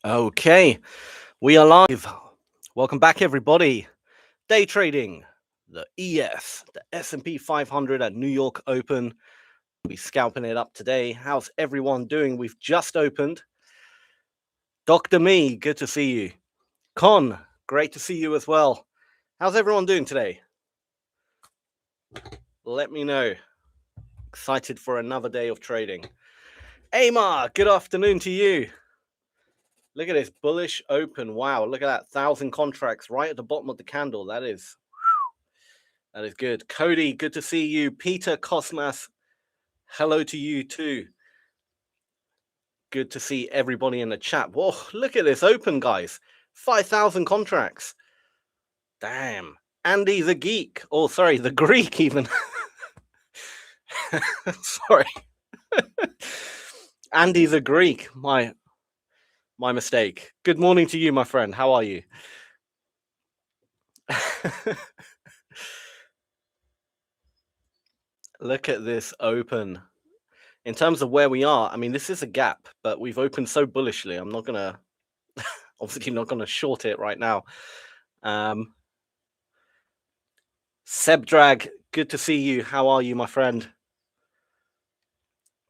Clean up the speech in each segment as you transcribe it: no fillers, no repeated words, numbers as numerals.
Okay, we are live. Welcome back, everybody. Day trading, the ES, the S&P 500 at New York Open. We'll be scalping it up today. How's everyone doing? We've just opened. Dr. Me, good to see you. Con, great to see you as well. How's everyone doing today? Let me know. Excited for another day of trading. Amar, good afternoon to you. Look at this bullish open. Wow, look at that. 1,000 contracts right at the bottom of the candle. That is good. Cody, good to see you. Peter Cosmas, hello to you too. Good to see everybody in the chat. Whoa, look at this open, guys. 5,000 contracts. Damn. Andy the geek. Oh, sorry, the Greek even. Sorry. Andy the Greek. My mistake. Good morning to you, my friend. How are you? Look at this open. In terms of where we are, I mean, this is a gap, but we've opened so bullishly. I'm not going to, obviously not going to short it right now. Sebdrag, good to see you. How are you, my friend?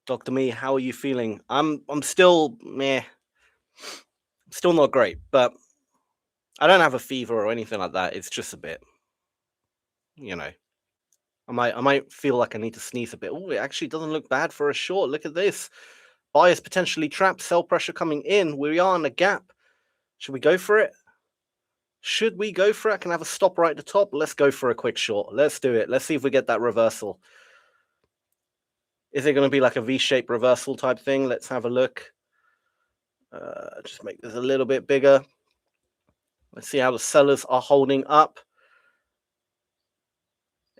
Dr. Me, how are you feeling? I'm still meh. Still not great, but I don't have a fever or anything like that. It's just a bit, I might feel like I need to sneeze a bit. Oh, it actually doesn't look bad for a short. Look at this. Buyers potentially trapped, sell pressure coming in. We are in a gap. Should we go for it? I can have a stop right at the top. Let's go for a quick short. Let's do it. Let's see if we get that reversal. Is it going to be like a V-shaped reversal type thing? Let's have a look. Just make this a little bit bigger. Let's see how the sellers are holding up.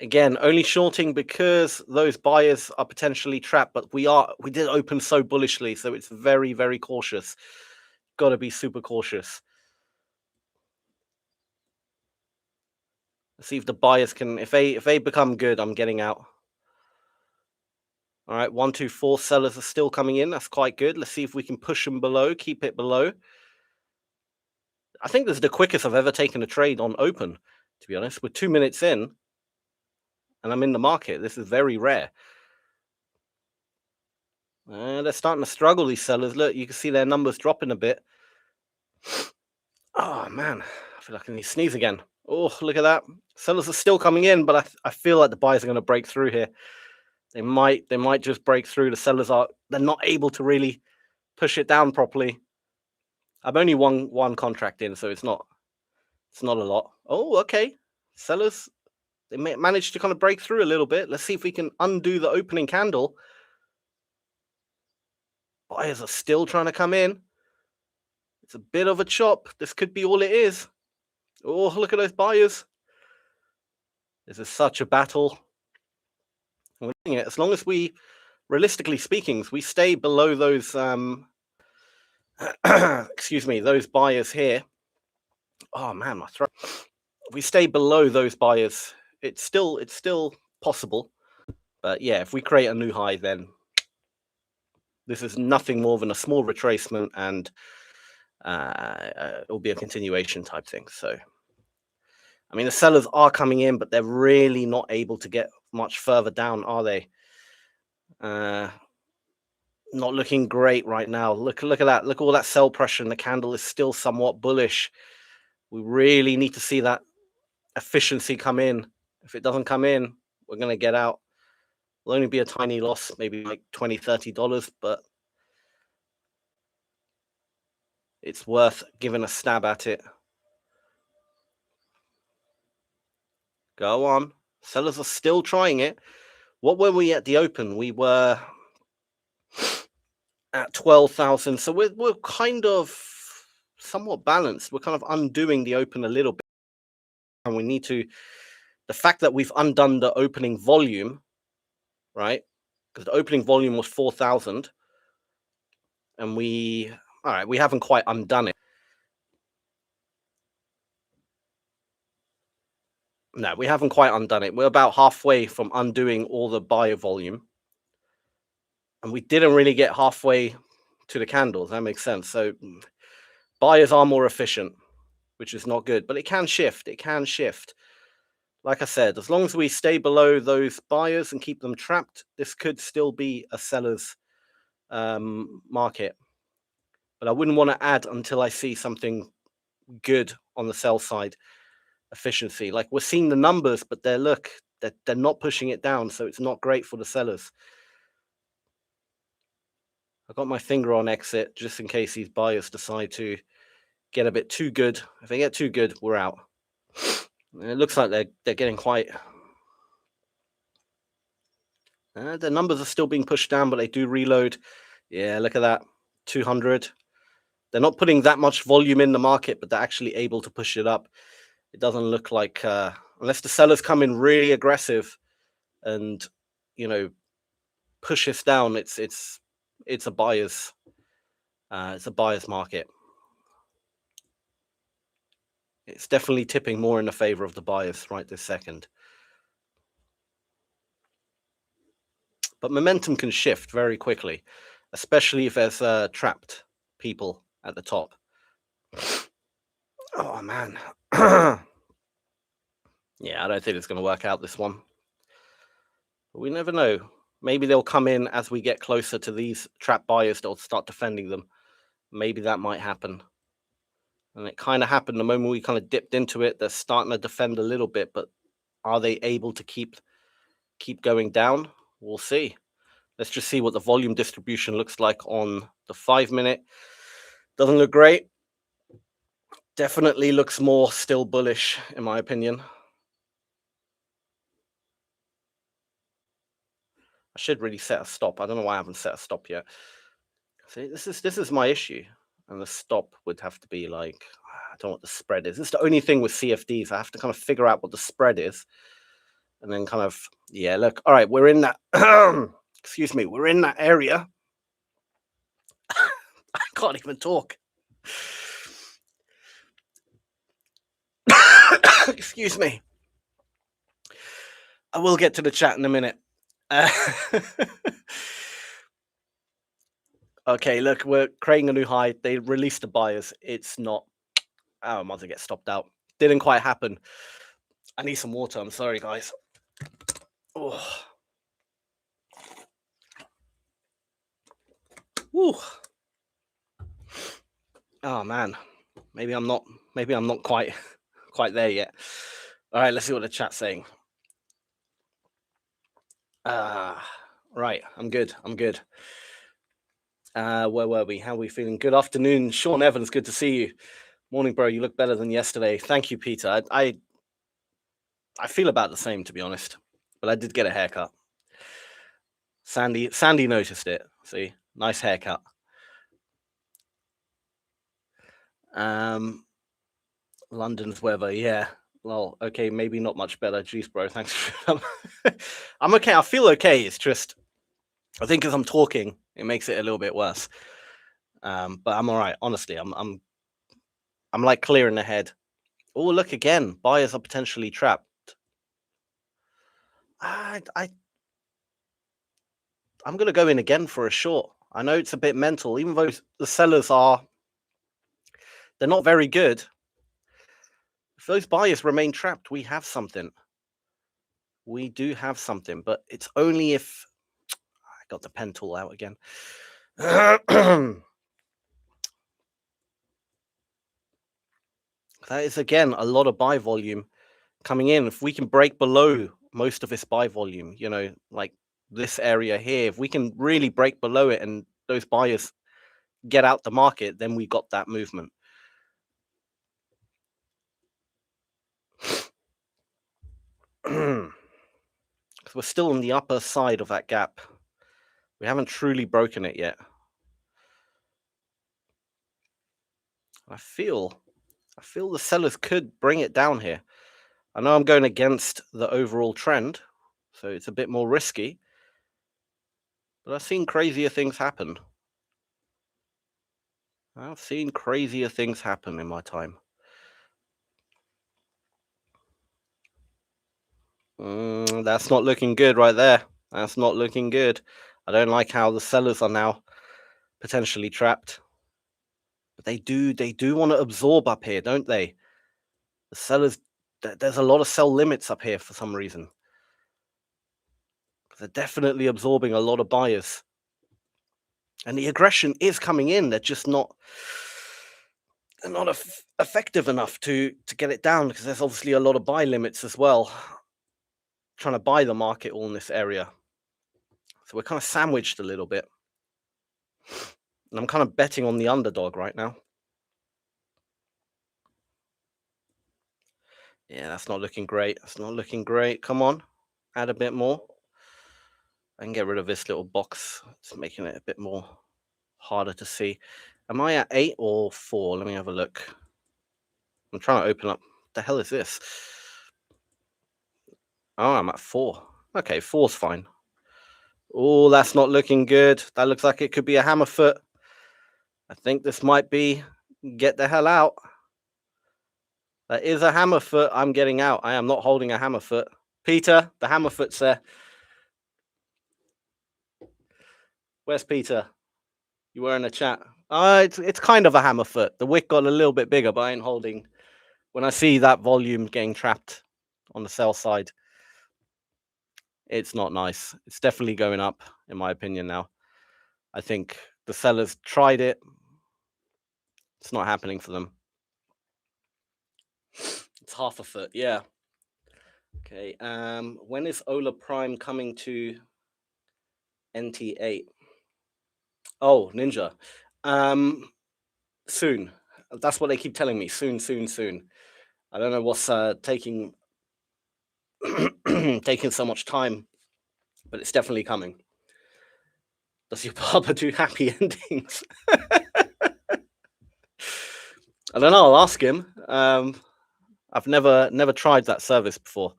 Again, only shorting because those buyers are potentially trapped, but we did open so bullishly, so it's very, very cautious. Got to be super cautious. Let's see if the buyers can, if they become good, I'm getting out. All right, 1, 2, 4 sellers are still coming in. That's quite good. Let's see if we can push them below, keep it below. I think this is the quickest I've ever taken a trade on open, to be honest. We're 2 minutes in, and I'm in the market. This is very rare. They're starting to struggle, these sellers. Look, you can see their numbers dropping a bit. Oh, man. I feel like I need to sneeze again. Oh, look at that. Sellers are still coming in, but I feel like the buyers are going to break through here. They might just break through. The sellers they're not able to really push it down properly. I've only one contract in, so it's not a lot. Oh, okay. Sellers, they may manage to kind of break through a little bit. Let's see if we can undo the opening candle. Buyers are still trying to come in. It's a bit of a chop. This could be all it is. Oh, look at those buyers. This is such a battle. We're doing it. As long as we, realistically speaking, we stay below those excuse me, those buyers here. Oh man, my throat. If we stay below those buyers, it's still possible. But yeah, if we create a new high, then this is nothing more than a small retracement, and it'll be a continuation type thing. So, I mean, the sellers are coming in, but they're really not able to get much further down, are they? Not looking great right now. Look at that. Look at all that sell pressure, and the candle is still somewhat bullish. We really need to see that efficiency come in. If it doesn't come in, we're going to get out. It'll only be a tiny loss, maybe like $20, $30, but it's worth giving a stab at it. Go on. Sellers are still trying it. What were we at the open? We were at 12,000. So we're kind of somewhat balanced. We're kind of undoing the open a little bit. And we need to, the fact that we've undone the opening volume, right? Because the opening volume was 4,000. And we haven't quite undone it. No, we haven't quite undone it. We're about halfway from undoing all the buyer volume. And we didn't really get halfway to the candles. That makes sense. So Buyers are more efficient, which is not good, but it can shift. It can shift. Like I said, as long as we stay below those buyers and keep them trapped, this could still be a seller's market. But I wouldn't want to add until I see something good on the sell side efficiency. Like we're seeing the numbers, but they're not pushing it down, so it's not great for the sellers. I got my finger on exit just in case these buyers decide to get a bit too good. If they get too good, we're out. It looks like they're getting quite. The numbers are still being pushed down, but they do reload. Yeah, look at that, 200. They're not putting that much volume in the market, but they're actually able to push it up. It doesn't look like, unless the sellers come in really aggressive and, push us down, it's a buyer's market. It's definitely tipping more in the favor of the buyers right this second. But momentum can shift very quickly, especially if there's trapped people at the top. Oh, man. Yeah, I don't think it's going to work out, this one. But we never know. Maybe they'll come in as we get closer to these trap buyers. They'll start defending them. Maybe that might happen. And it kind of happened the moment we kind of dipped into it. They're starting to defend a little bit, but are they able to keep going down? We'll see. Let's just see what the volume distribution looks like on the 5-minute. Doesn't look great. Definitely looks more still bullish, in my opinion. I should really set a stop. I don't know why I haven't set a stop yet. See, this is my issue. And the stop would have to be like, I don't know what the spread is. It's the only thing with CFDs. I have to kind of figure out what the spread is. And then kind of, yeah, look, all right, we're in that, excuse me, we're in that area. I can't even talk. Excuse me. I will get to the chat in a minute. Okay, look, we're creating a new high. They released the buyers. It's not. Oh, I might as well get stopped out. Didn't quite happen. I need some water. I'm sorry, guys. Oh. Woo. Oh man, maybe I'm not quite there yet. All right, let's see what the chat's saying. Right, I'm good. Where were we? How are we feeling? Good afternoon, Sean Evans. Good to see you. Morning, bro. You look better than yesterday. Thank you, Peter. I feel about the same, to be honest, but I did get a haircut. Sandy noticed it. See, nice haircut. London's weather, yeah. Well, okay, maybe not much better. Jeez, bro, thanks. I'm okay. I feel okay. It's just, I think as I'm talking, it makes it a little bit worse. But I'm all right. Honestly, I'm like clearing the head. Oh, look again. Buyers are potentially trapped. I'm gonna go in again for a short. I know it's a bit mental, even though the sellers they're not very good. If those buyers remain trapped, we have something. We do have something, but it's only if I got the pen tool out again. That is again a lot of buy volume coming in. If we can break below most of this buy volume, like this area here, if we can really break below it and those buyers get out the market, then we got that movement. Because we're still on the upper side of that gap. We haven't truly broken it yet. I feel the sellers could bring it down here. I know I'm going against the overall trend, so it's a bit more risky, but I've seen crazier things happen. I've seen crazier things happen in my time. That's not looking good right there. That's not looking good. I don't like how the sellers are now potentially trapped. But they do want to absorb up here, don't they? The sellers, there's a lot of sell limits up here for some reason. They're definitely absorbing a lot of buyers. And the aggression is coming in. They're just not effective enough to get it down, because there's obviously a lot of buy limits as well, trying to buy the market all in this area. So we're kind of sandwiched a little bit. And I'm kind of betting on the underdog right now. Yeah, that's not looking great. That's not looking great. Come on, add a bit more. I can get rid of this little box. It's making it a bit more harder to see. Am I at 8 or 4? Let me have a look. I'm trying to open up. What the hell is this? Oh, I'm at 4. Okay, 4's fine. Oh, that's not looking good. That looks like it could be a hammer foot. I think this might be get the hell out. That is a hammer foot. I'm getting out. I am not holding a hammer foot. Peter, the hammer foot's there. Where's Peter? You were in the chat. It's kind of a hammer foot. The wick got a little bit bigger, but I ain't holding. When I see that volume getting trapped on the sell side, it's not nice. It's definitely going up, in my opinion now. I think the sellers tried it. It's not happening for them. It's half a foot, yeah. Okay, when is Ola Prime coming to NT8? Oh, Ninja. Soon. That's what they keep telling me. Soon, soon, soon. I don't know what's taking taking so much time, but it's definitely coming. Does your barber do happy endings? I don't know. I'll ask him. I've never tried that service before,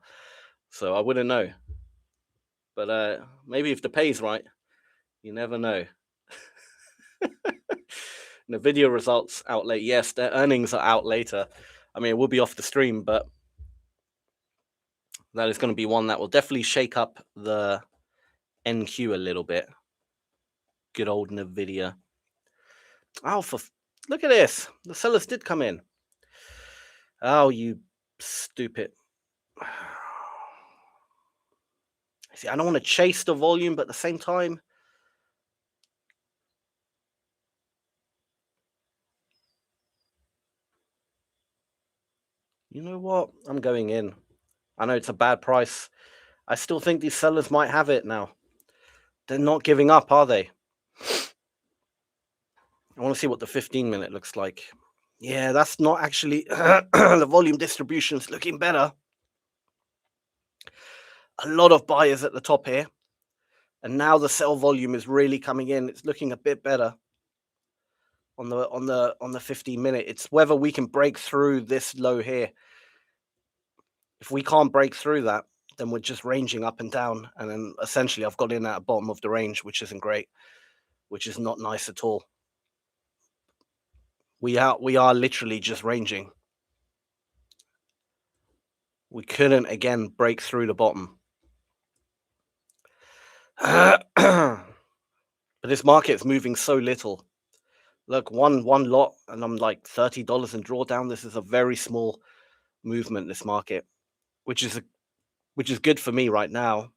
so I wouldn't know. But maybe if the pay's right, you never know. The video results out late. Yes, their earnings are out later. I mean, it will be off the stream, but that is going to be one that will definitely shake up the NQ a little bit. Good old Nvidia. Oh, look at this. The sellers did come in. Oh, you stupid. See, I don't want to chase the volume, but at the same time, you know what? I'm going in. I know it's a bad price. I still think these sellers might have it now. They're not giving up, are they? I want to see what the 15-minute looks like. Yeah, that's not actually the volume distribution is looking better. A lot of buyers at the top here, and now the sell volume is really coming in. It's looking a bit better on the 15-minute. It's whether we can break through this low here. If we can't break through that, then we're just ranging up and down, and then essentially I've got in at the bottom of the range, which isn't great, which is not nice at all. We are literally just ranging. We couldn't again break through the bottom. But this market's moving so little. Look, one lot, and I'm like $30 in drawdown. This is a very small movement, this market, which is good for me right now.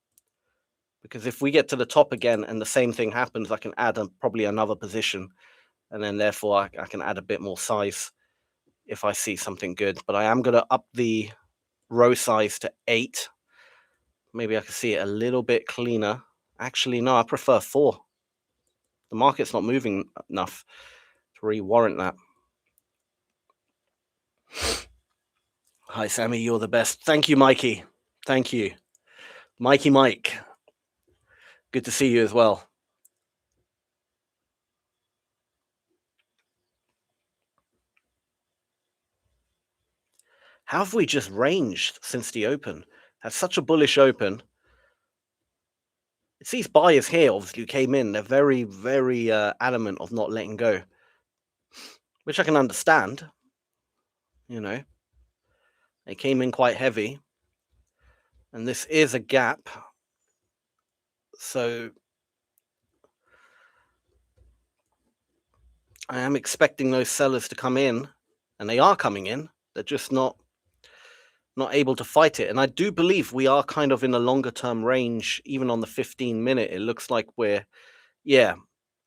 Because if we get to the top again and the same thing happens, I can add probably another position, and then therefore I can add a bit more size if I see something good. But I am going to up the row size to 8. Maybe I can see it a little bit cleaner. Actually, no, I prefer 4. The market's not moving enough to really warrant that. Hi, Sammy, you're the best. Thank you, Mikey. Thank you. Mikey Mike. Good to see you as well. How have we just ranged since the open? Had such a bullish open. It's these buyers here, obviously, who came in. They're very, very adamant of not letting go, which I can understand. You know, they came in quite heavy, and this is a gap. So I am expecting those sellers to come in, and they are coming in. They're just not able to fight it. And I do believe we are kind of in a longer term range, even on the 15-minute. It looks like we're, yeah.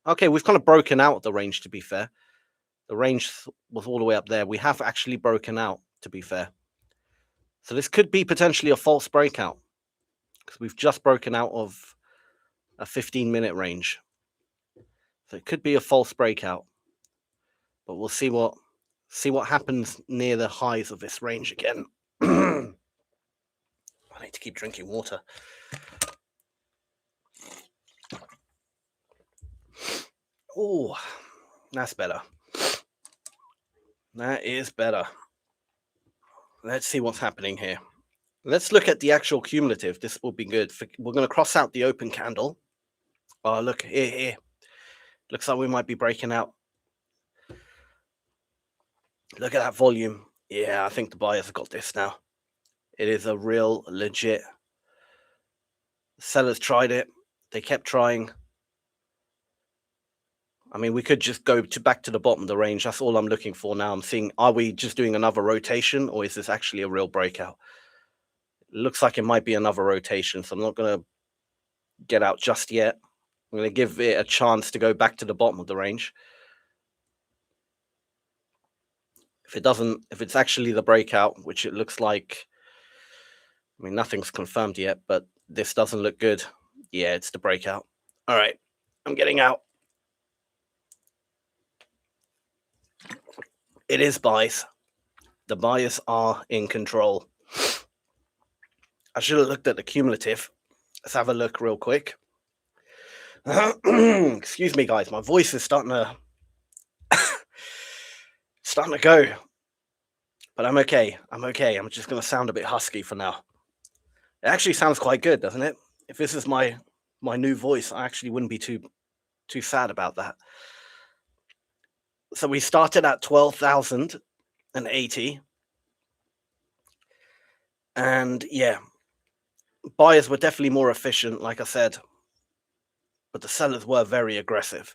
Okay, we've kind of broken out the range, to be fair. The range was all the way up there. We have actually broken out, to be fair. So this could be potentially a false breakout, because we've just broken out of a 15-minute range. So it could be a false breakout, but we'll see what happens near the highs of this range again. I need to keep drinking water. Oh, that's better. That is better. Let's see what's happening here. Let's look at the actual cumulative. This will be good. We're going to cross out the open candle. Oh, look, here. Looks like we might be breaking out. Look at that volume. Yeah, I think the buyers have got this now. It is a real legit. Sellers tried it. They kept trying. I mean, we could just go back to the bottom of the range. That's all I'm looking for now. I'm seeing, are we just doing another rotation, or is this actually a real breakout? It looks like it might be another rotation, so I'm not going to get out just yet. I'm going to give it a chance to go back to the bottom of the range. If it's actually the breakout, which it looks like, I mean, nothing's confirmed yet, but this doesn't look good. Yeah, it's the breakout. All right, I'm getting out. It is buys. The buyers are in control. I should have looked at the cumulative. Let's have a look real quick. Excuse me, guys. My voice is starting to go. But I'm okay. I'm just going to sound a bit husky for now. It actually sounds quite good, doesn't it? If this is my new voice, I actually wouldn't be too sad about that. So we started at 12,080. And yeah, buyers were definitely more efficient, like I said. But the sellers were very aggressive.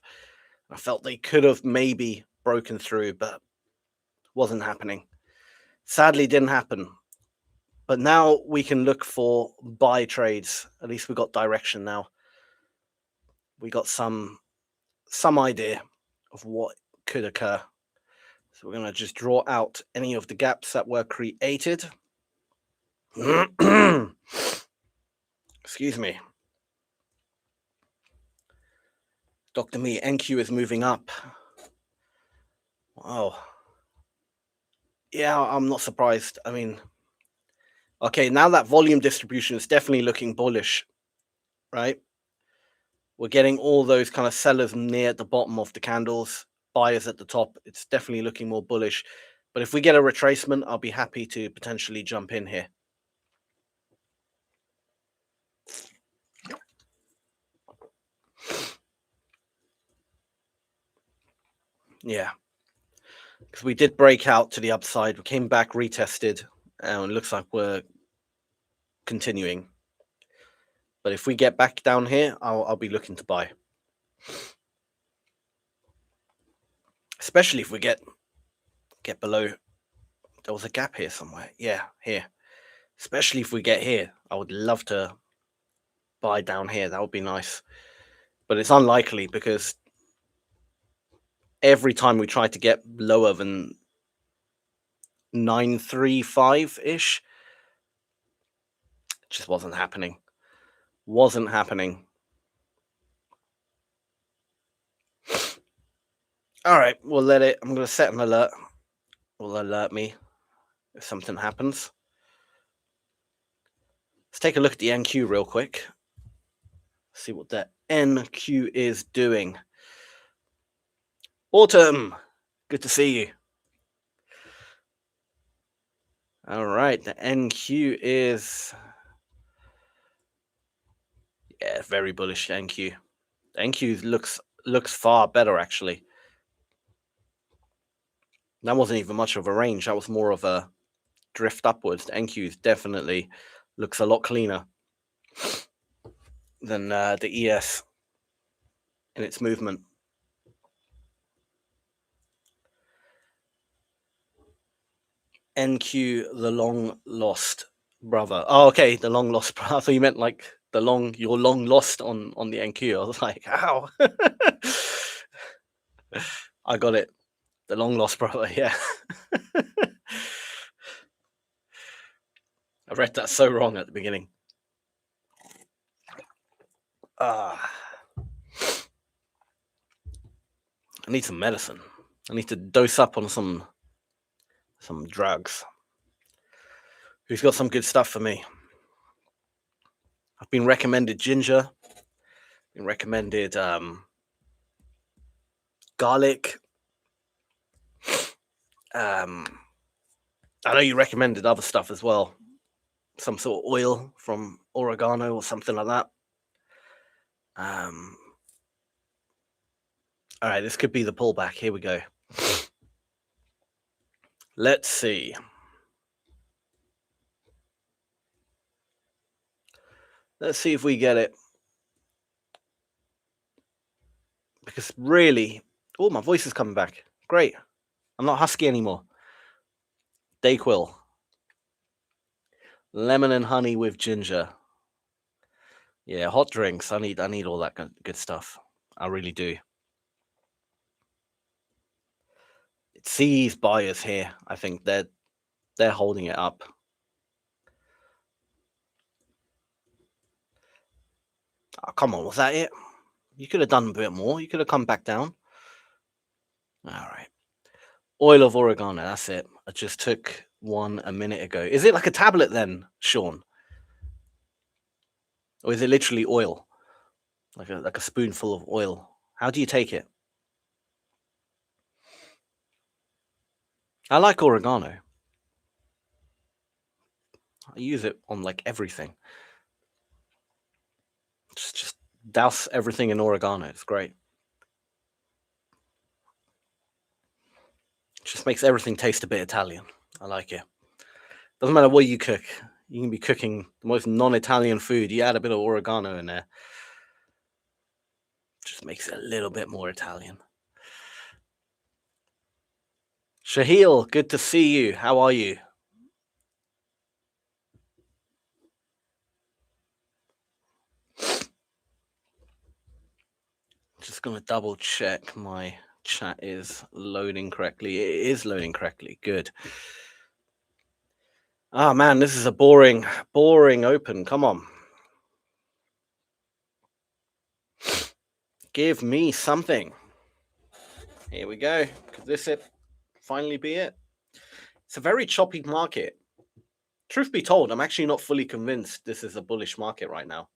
I felt they could have maybe broken through, but wasn't happening. Sadly, didn't happen. But now we can look for buy trades. At least we got direction now. We got some idea of what could occur. So we're going to just draw out any of the gaps that were created. Excuse me. Dr. Me, NQ is moving up. Wow. Yeah, I'm not surprised. I mean, okay, now that volume distribution is definitely looking bullish, right? We're getting all those kind of sellers near the bottom of the candles, buyers at the top. It's definitely looking more bullish. But if we get a retracement, I'll be happy to potentially jump in here. Yeah, because we did break out to the upside. We came back, retested, and it looks like we're continuing. But if we get back down here, I'll be looking to buy. Especially if we get below. There was a gap here somewhere. Yeah, here. Especially if we get here. I would love to buy down here. That would be nice. But it's unlikely because every time we try to get lower than 935-ish, it just wasn't happening. Wasn't happening. All right, we'll let it. I'm going to set an alert. Will alert me if something happens. Let's take a look at the NQ real quick. See what the NQ is doing. Autumn, good to see you. All right, the NQ is, yeah, very bullish. NQ. The NQ looks far better actually. That wasn't even much of a range. That was more of a drift upwards. The NQ definitely looks a lot cleaner than the ES in its movement. NQ, the long lost brother. Oh, okay, the long lost brother. I thought you meant like you're long lost on the NQ. I was like, ow. I got it. The long lost brother. Yeah. I read that so wrong at the beginning. I need some medicine. I need to dose up on some drugs. Who's got some good stuff for me? I've been recommended ginger. Been recommended garlic. I know you recommended other stuff as well. Some sort of oil from oregano or something like that. All right, this could be the pullback. Here we go. Let's see. Let's see if we get it. Because really, oh, my voice is coming back. Great. I'm not husky anymore. Dayquil. Lemon and honey with ginger. Yeah, hot drinks. I need all that good stuff. I really do. It's these buyers here. I think they're holding it up. Oh, come on, was that it? You could have done a bit more. You could have come back down. All right. Oil of oregano. That's it. I just took one a minute ago. Is it like a tablet then, Sean? Or is it literally oil? Like a spoonful of oil? How do you take it? I like oregano. I use it on like everything. Just douse everything in oregano. It's great. Just makes everything taste a bit Italian. I like it. Doesn't matter what you cook. You can be cooking the most non-Italian food. You add a bit of oregano in there. Just makes it a little bit more Italian. Shahil, good to see you. How are you? Just going to double check my chat is loading correctly. It is loading correctly. Good. Ah, man, this is a boring open. Come on. Give me something. Here we go. Could this finally be it? It's a very choppy market. Truth be told, I'm actually not fully convinced this is a bullish market right now.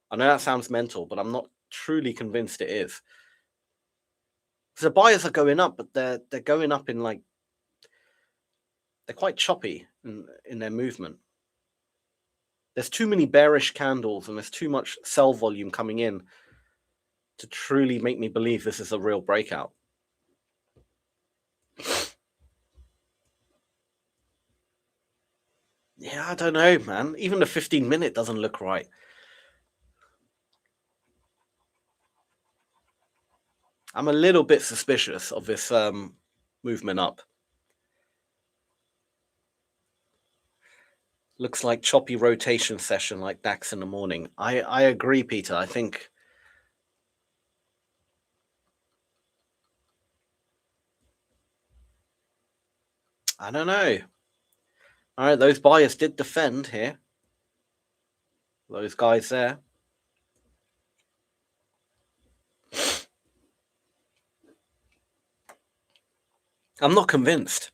I know that sounds mental, but I'm not truly convinced it is. So buyers are going up, but they're going up in like they're quite choppy in their movement. There's too many bearish candles and there's too much sell volume coming in to truly make me believe this is a real breakout. Yeah, I don't know, man. Even the 15-minute doesn't look right. I'm a little bit suspicious of this movement up. Looks like choppy rotation session like DAX in the morning. I agree, Peter. I think I don't know. All right, those buyers did defend here. Those guys there. I'm not convinced.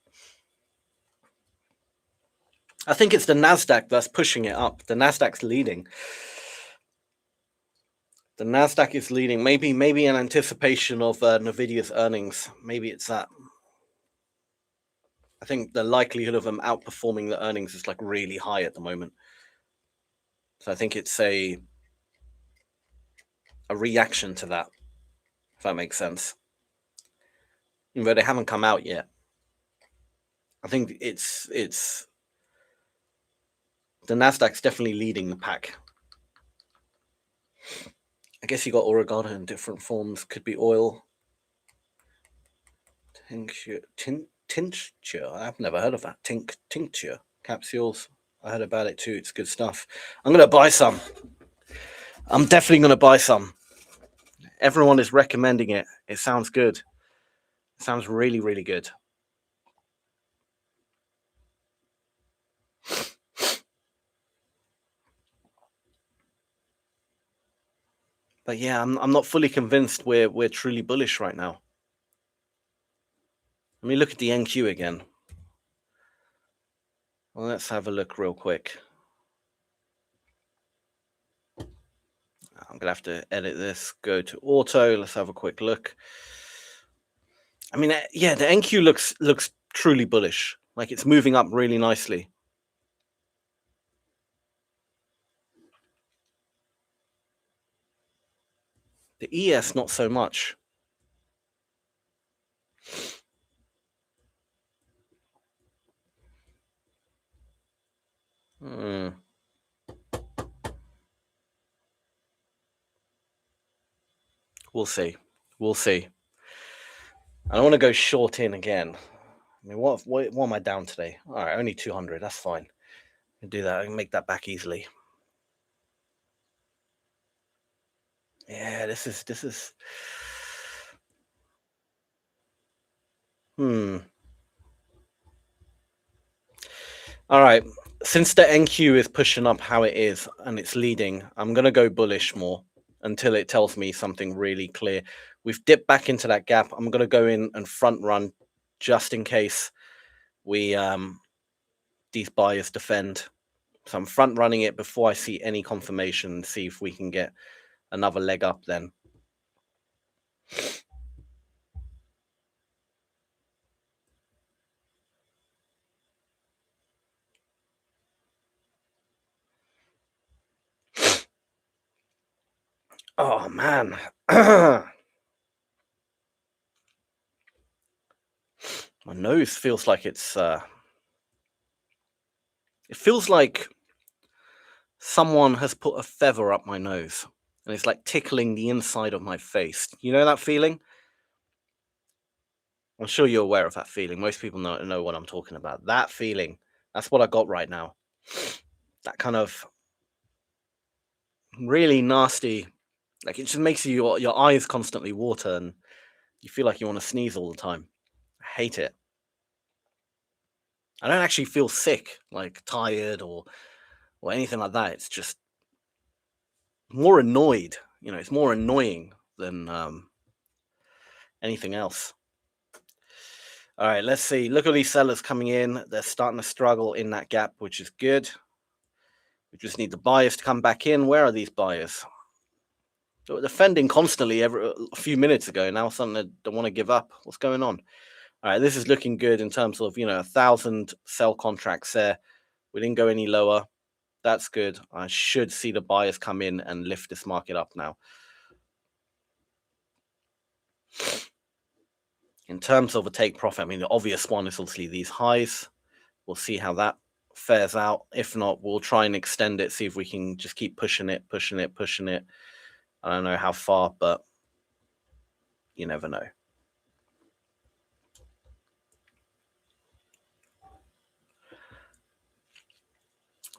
I think it's the Nasdaq that's pushing it up. The Nasdaq's leading. The Nasdaq is leading. Maybe in anticipation of Nvidia's earnings. Maybe it's that. I think the likelihood of them outperforming the earnings is like really high at the moment. So I think it's a reaction to that, if that makes sense. Even though they haven't come out yet. I think it's the Nasdaq's definitely leading the pack. I guess you got oregano in different forms. Could be oil. tincture. I've never heard of that. Tincture capsules. I heard about it too. It's good stuff. I'm gonna buy some. I'm definitely gonna buy some. Everyone is recommending it. It sounds good. It sounds really, really good. But yeah, I'm not fully convinced we're truly bullish right now. Let me look at the NQ again. Well, let's have a look real quick. I'm gonna have to edit this. Go to auto. Let's have a quick look. I mean, yeah, the NQ looks truly bullish. Like it's moving up really nicely. The ES, not so much. Hmm. We'll see. We'll see. I don't want to go short in again. I mean, what am I down today? All right, only 200. That's fine. I can do that. I can make that back easily. Yeah, this is. All right. Since the NQ is pushing up how it is and it's leading, I'm gonna go bullish more until it tells me something really clear. We've dipped back into that gap. I'm gonna go in and front run just in case we these buyers defend. So I'm front running it before I see any confirmation and see if we can get another leg up then. Oh man. My nose feels like it feels like someone has put a feather up my nose and it's like tickling the inside of my face. You know that feeling? I'm sure you're aware of that feeling. Most people know what I'm talking about. That feeling. That's what I got right now. That kind of really nasty, like it just makes your eyes constantly water and you feel like you want to sneeze all the time. I hate it. I don't actually feel sick, like tired or anything like that. It's just more annoyed. You know, it's more annoying than anything else. All right, let's see. Look at these sellers coming in. They're starting to struggle in that gap, which is good. We just need the buyers to come back in. Where are these buyers? They were defending constantly a few minutes ago. Now suddenly they don't want to give up. What's going on? All right, this is looking good in terms of 1,000 sell contracts there. We didn't go any lower. That's good. I should see the buyers come in and lift this market up now. In terms of a take profit, I mean, the obvious one is obviously these highs. We'll see how that fares out. If not, we'll try and extend it, see if we can just keep pushing it, pushing it, pushing it. I don't know how far, but you never know.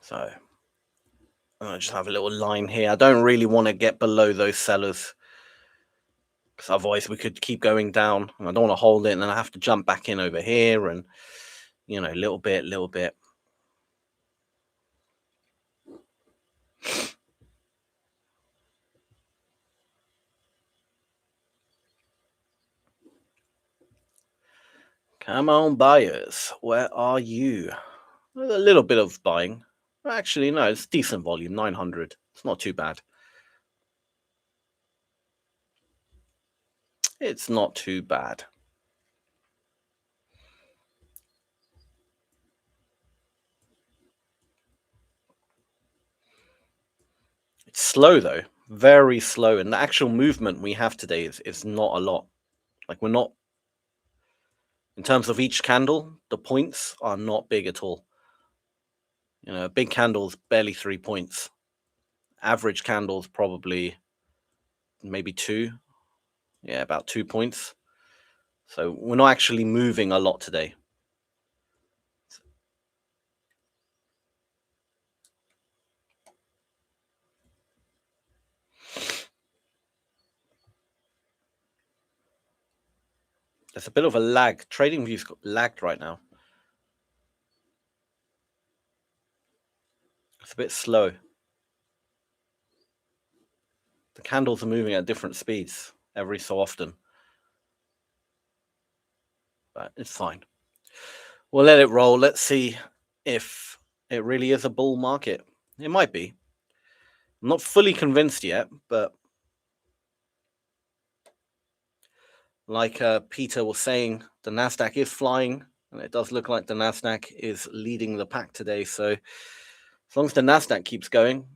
So I just have a little line here. I don't really want to get below those sellers because otherwise we could keep going down. And I don't want to hold it and then I have to jump back in over here and, little bit, little bit. Come on, buyers. Where are you? A little bit of buying. Actually, no, it's decent volume, 900. It's not too bad. It's not too bad. It's slow though, very slow. And the actual movement we have today is not a lot. Like we're not, in terms of each candle, the points are not big at all. A big candle's barely 3 points. Average candle's probably maybe two. Yeah, about 2 points. So we're not actually moving a lot today. There's a bit of a lag. Trading views got lagged right now. It's a bit slow. The candles are moving at different speeds every so often, but it's fine. We'll let it roll. Let's see if it really is a bull market. It might be. I'm not fully convinced yet, but like Peter was saying, the Nasdaq is flying, and it does look like the Nasdaq is leading the pack today. So as long as the Nasdaq keeps going,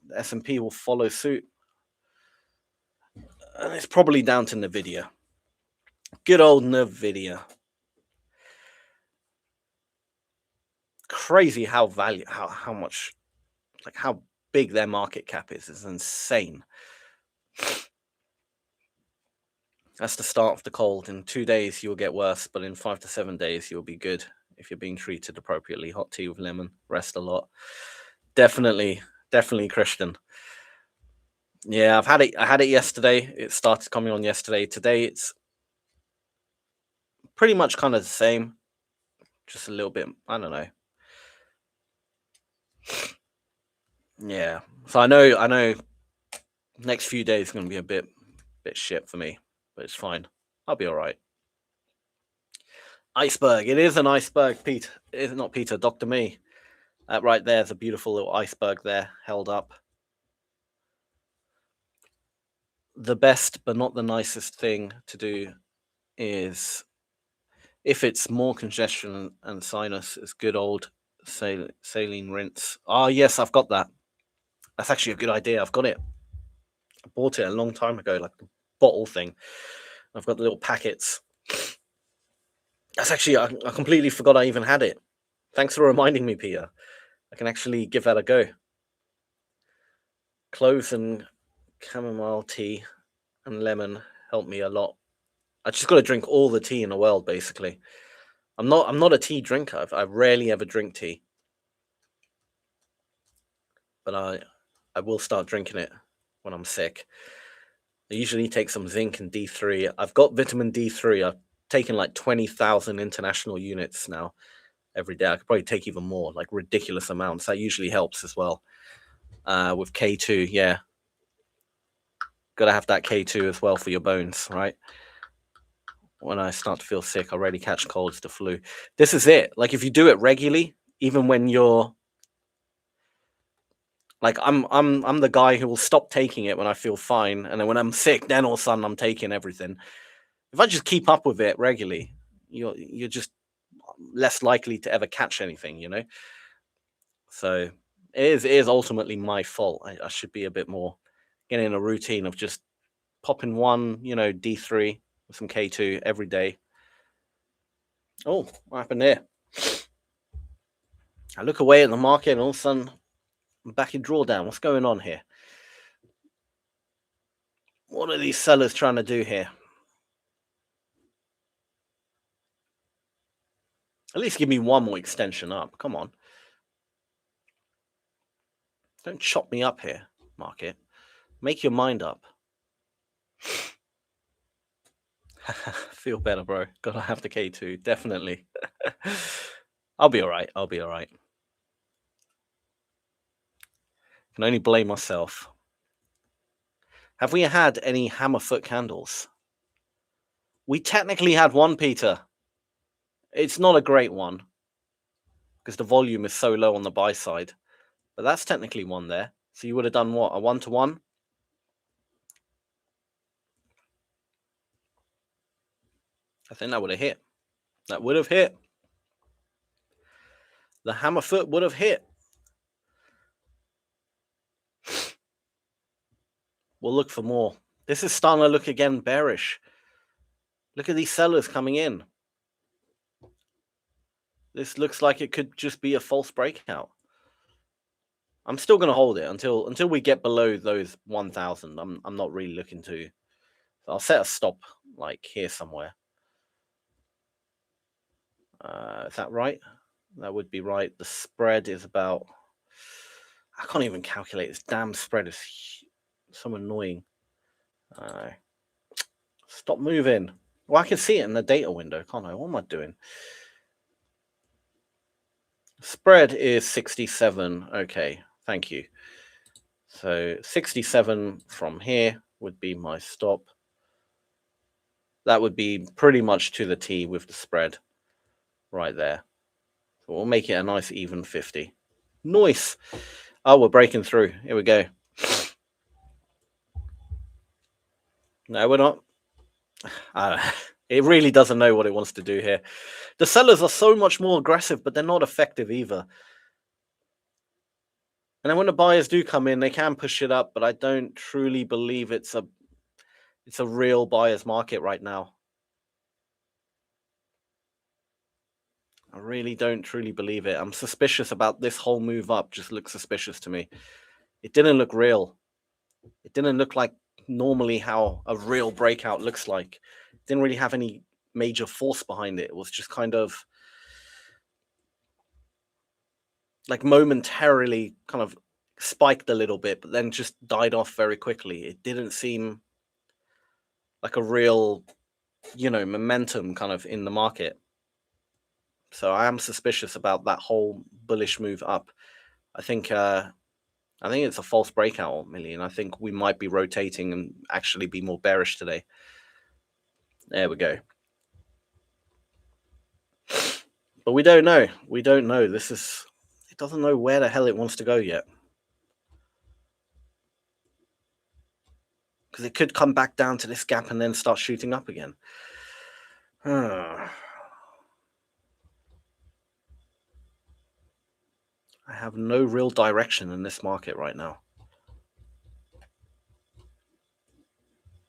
the S&P will follow suit. And it's probably down to NVIDIA. Good old NVIDIA. Crazy how much, like how big their market cap is. It's insane. That's the start of the cold. In 2 days, you'll get worse, but in 5 to 7 days, you'll be good if you're being treated appropriately. Hot tea with lemon, rest a lot. Definitely Christian. Yeah, I had it yesterday. It started coming on yesterday. Today, it's pretty much kind of the same. Just a little bit, I don't know. Yeah. So I know next few days are going to be a bit shit for me, but it's fine. I'll be all right. Iceberg. It is an iceberg, Pete. It is not Peter, Dr. Me. Right there's a beautiful little iceberg there held up. The best, but not the nicest thing to do is, if it's more congestion and sinus, is good old saline rinse. Oh, yes, I've got that. That's actually a good idea. I've got it. I bought it a long time ago, like the bottle thing. I've got the little packets. That's actually, I completely forgot I even had it. Thanks for reminding me, Peter. I can actually give that a go. Cloves and chamomile tea and lemon help me a lot. I just got to drink all the tea in the world, basically. I'm not a tea drinker. I rarely ever drink tea, but I will start drinking it when I'm sick. I usually take some zinc and D3. I've got vitamin D3. I've taken like 20,000 international units now every day. I could probably take even more, like ridiculous amounts. That usually helps as well. With K2, yeah. Got to have that K2 as well for your bones, right? When I start to feel sick, I already catch colds, the flu. This is it. Like if you do it regularly, even when you're like, I'm the guy who will stop taking it when I feel fine, and then when I'm sick, then all of a sudden I'm taking everything. If I just keep up with it regularly, you're just less likely to ever catch anything, you know. So it is ultimately my fault. I should be a bit more getting in a routine of just popping one, D3 with some K2 every day. Oh, what happened there? I look away at the market and all of a sudden I'm back in drawdown. What's going on here? What are these sellers trying to do here? At least give me one more extension up. Come on. Don't chop me up here, market. Make your mind up. Feel better, bro. Gotta have the K2, definitely. I'll be all right. I'll be all right. Can only blame myself. Have we had any hammer foot candles? We technically had one, Peter. It's not a great one because the volume is so low on the buy side, but that's technically one there. So you would have done what? A 1-to-1? I think that would have hit. That would have hit. The hammer foot would have hit. We'll look for more. This is starting to look again bearish. Look at these sellers coming in. This looks like it could just be a false breakout. I'm still going to hold it until we get below those 1,000. I'm not really looking to. I'll set a stop like here somewhere. Is that right? That would be right. The spread is about, I can't even calculate. This damn spread is so annoying. Stop moving. Well, I can see it in the data window, can't I? What am I doing? Spread is 67. Okay, thank you. So 67 from here would be my stop. That would be pretty much to the T with the spread right there. So we'll make it a nice even 50. Nice. Oh, we're breaking through. Here we go. No, we're not. It really doesn't know what it wants to do here. The sellers are so much more aggressive, but they're not effective either. And then when the buyers do come in, they can push it up, but I don't truly believe it's a real buyer's market right now. I really don't truly believe it. I'm suspicious about this whole move up. Just looks suspicious to me. It didn't look real. It didn't look like normally how a real breakout looks like. It didn't really have any major force behind it. It was just kind of like momentarily kind of spiked a little bit, but then just died off very quickly. It didn't seem like a real, momentum kind of in the market. So I am suspicious about that whole bullish move up. I think it's a false breakout, Million. I think we might be rotating and actually be more bearish today. There we go. But we don't know. We don't know. It doesn't know where the hell it wants to go yet. Because it could come back down to this gap and then start shooting up again. I have no real direction in this market right now.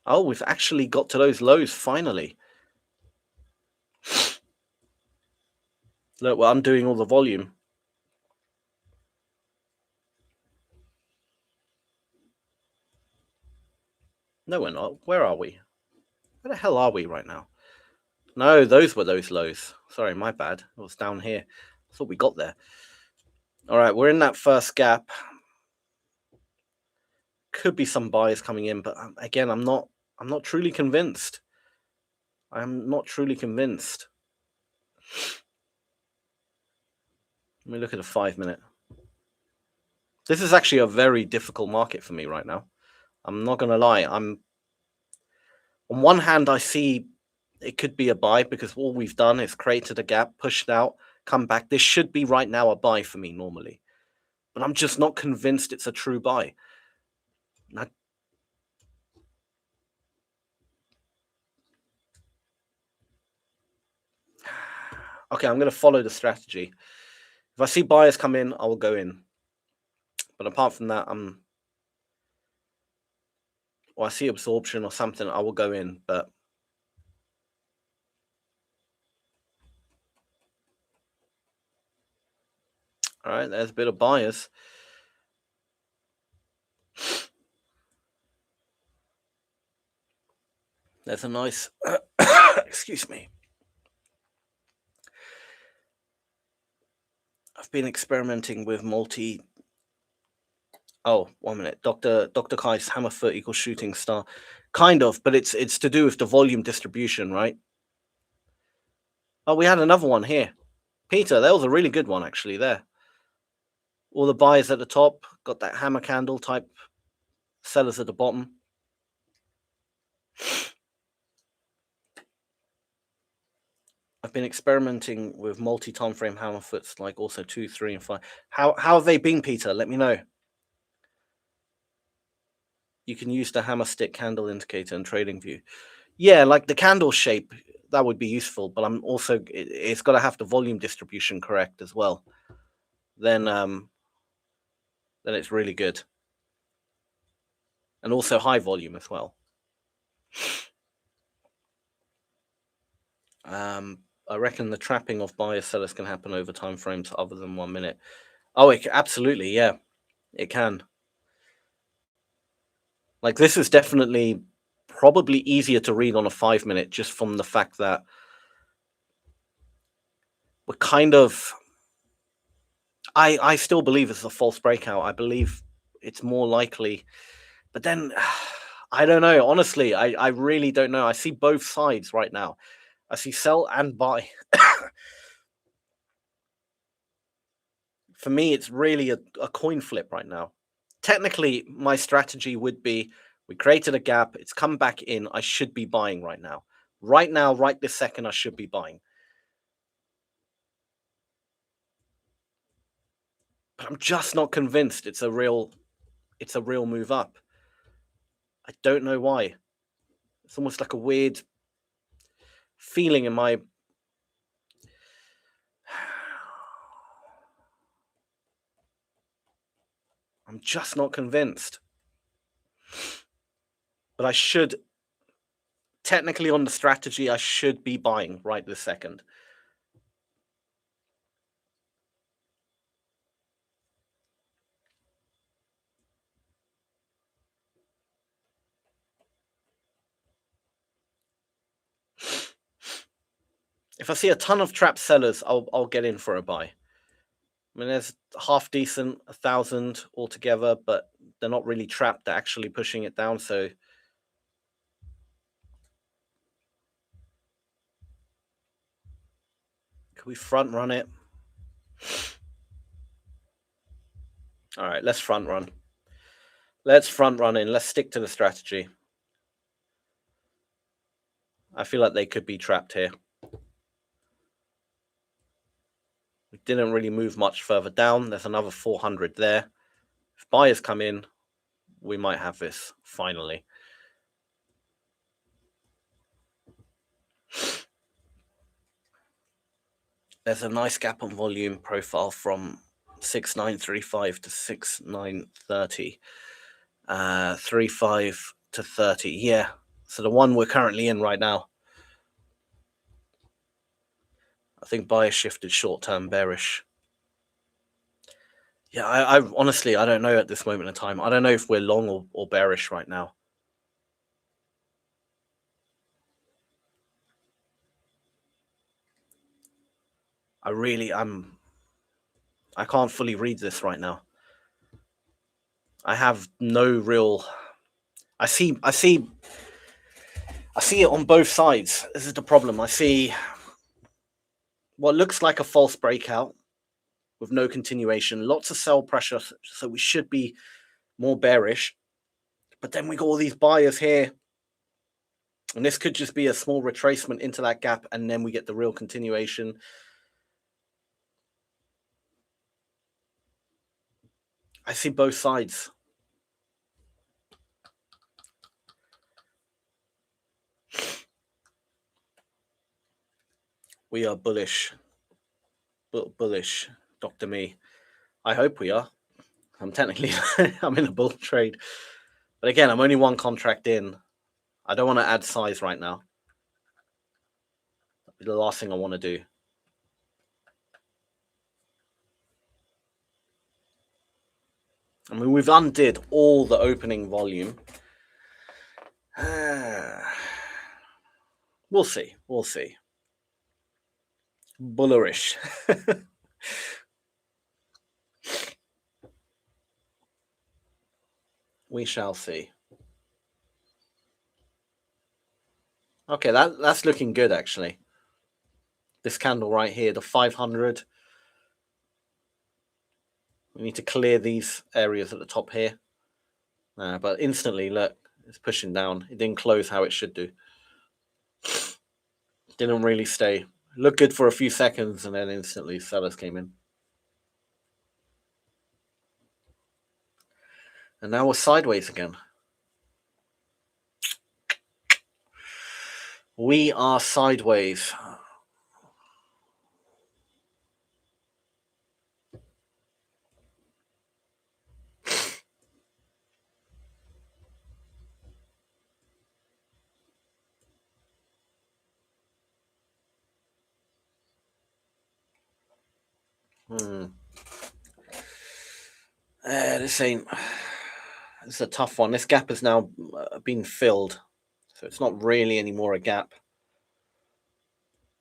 Oh, we've actually got to those lows finally. Look, well, I'm doing all the volume. No, we're not. Where are we? Where the hell are we right now? No, those were those lows. Sorry, my bad. It was down here. I thought we got there. All right, we're in that first gap. Could be some buyers coming in, but again, I'm not truly convinced. I'm not truly convinced. Let me look at a 5-minute. This is actually a very difficult market for me right now. I'm not going to lie. On one hand, I see it could be a buy because all we've done is created a gap, pushed out, come back. This should be right now a buy for me normally, but I'm just not convinced it's a true buy. Okay, I'm going to follow the strategy. If I see buyers come in, I will go in. But apart from that, or I see absorption or something, I will go in. But all right, there's a bit of buyers. There's a nice, excuse me. I've been experimenting with multi. Oh, 1 minute. Dr. Kai's Hammerfoot equals shooting star. Kind of, but it's to do with the volume distribution, right? Oh, we had another one here. Peter, that was a really good one, actually, there. All the buyers at the top, got that hammer candle type, sellers at the bottom. I've been experimenting with multi-time frame hammerfoots, like also 2, 3, and 5. How have they been, Peter? Let me know. You can use the hammer stick candle indicator and trading view. Yeah, like the candle shape, that would be useful, but I'm also it's got to have the volume distribution correct as well. Then it's really good. And also high volume as well. I reckon the trapping of buyers sellers can happen over time frames other than 1 minute. Oh, absolutely, yeah, it can. Like this is definitely probably easier to read on a 5-minute just from the fact that we're kind of. I still believe it's a false breakout. I believe it's more likely, but then I don't know. Honestly, I really don't know. I see both sides right now. I see sell and buy. For me, it's really a coin flip right now. Technically, my strategy would be we created a gap, it's come back in. I should be buying right now. Right now, right this second, I should be buying. But I'm just not convinced it's a real move up. I don't know why. It's almost like a weird feeling in my I'm just not convinced. But I should technically on the strategy, I should be buying right this second. If I see a ton of trap sellers, I'll get in for a buy. I mean, there's half decent, 1,000 altogether, but they're not really trapped. They're actually pushing it down. So can we front run it? All right, let's front run. Let's front run in. Let's stick to the strategy. I feel like they could be trapped here. We didn't really move much further down. There's another 400 there. If buyers come in, we might have this finally. There's a nice gap on volume profile from 6935 to 6930. 35 to 30. Yeah. So the one we're currently in right now. I think buyers shifted short-term bearish. Yeah, I honestly, I don't know at this moment in time. I don't know if we're long or bearish right now. I can't fully read this right now. I have no real. I see it on both sides. This is the problem. I see what looks like a false breakout with no continuation, lots of sell pressure, so we should be more bearish. But then we got all these buyers here, and this could just be a small retracement into that gap, and then we get the real continuation. I see both sides. We are bullish. Bullish, Dr. Me. I hope we are. I'm technically I'm in a bull trade. But again, I'm only one contract in. I don't want to add size right now. That'd be the last thing I want to do. I mean, we've undid all the opening volume. We'll see. We'll see. Bullerish. We shall see. Okay, that's looking good actually. This candle right here, the 500. We need to clear these areas at the top here. But instantly, look, it's pushing down. It didn't close how it should do. Didn't really stay. Looked good for a few seconds, and then instantly sellers came in. And now we're sideways again. We are sideways. This is a tough one. This gap has now been filled, so it's not really anymore a gap.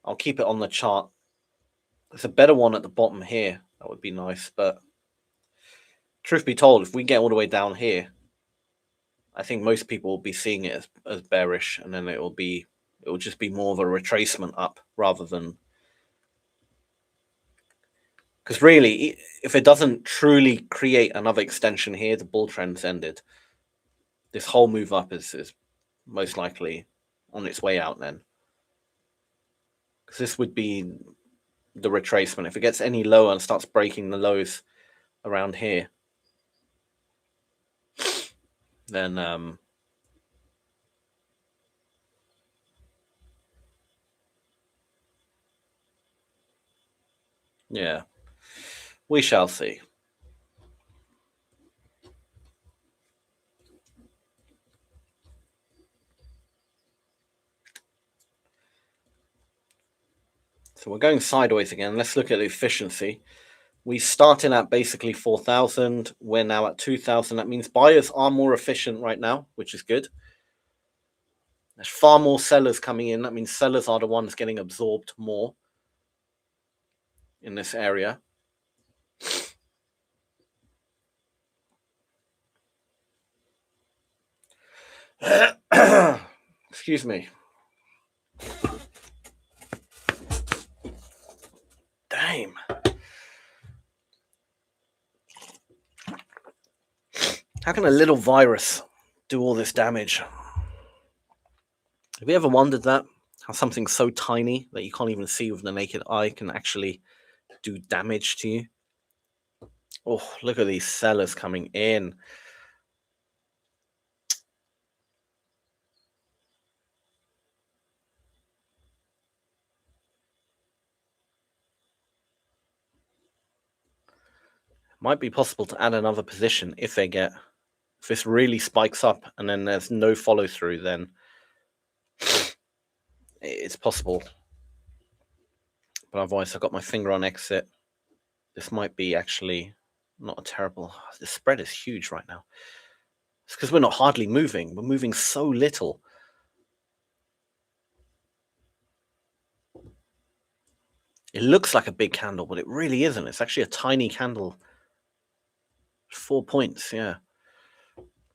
I'll keep it on the chart. There's a better one at the bottom here. That would be nice, but truth be told, if we get all the way down here, I think most people will be seeing it as bearish, and then it will just be more of a retracement up rather than, because really, if it doesn't truly create another extension here, the bull trend's ended. This whole move up is most likely on its way out then, because this would be the retracement. If it gets any lower and starts breaking the lows around here, then yeah, we shall see. So we're going sideways again. Let's look at the efficiency. We started at basically 4,000. We're now at 2,000. That means buyers are more efficient right now, which is good. There's far more sellers coming in. That means sellers are the ones getting absorbed more in this area. Excuse me. Damn. How can a little virus do all this damage? Have you ever wondered that? How something so tiny that you can't even see with the naked eye can actually do damage to you? Oh, look at these sellers coming in. Might be possible to add another position if this really spikes up and then there's no follow through, then it's possible. But otherwise, I've got my finger on exit. This might be actually not a terrible. The spread is huge right now. It's because we're not hardly moving. We're moving so little. It looks like a big candle, but it really isn't. It's actually a tiny candle. 4 points, yeah.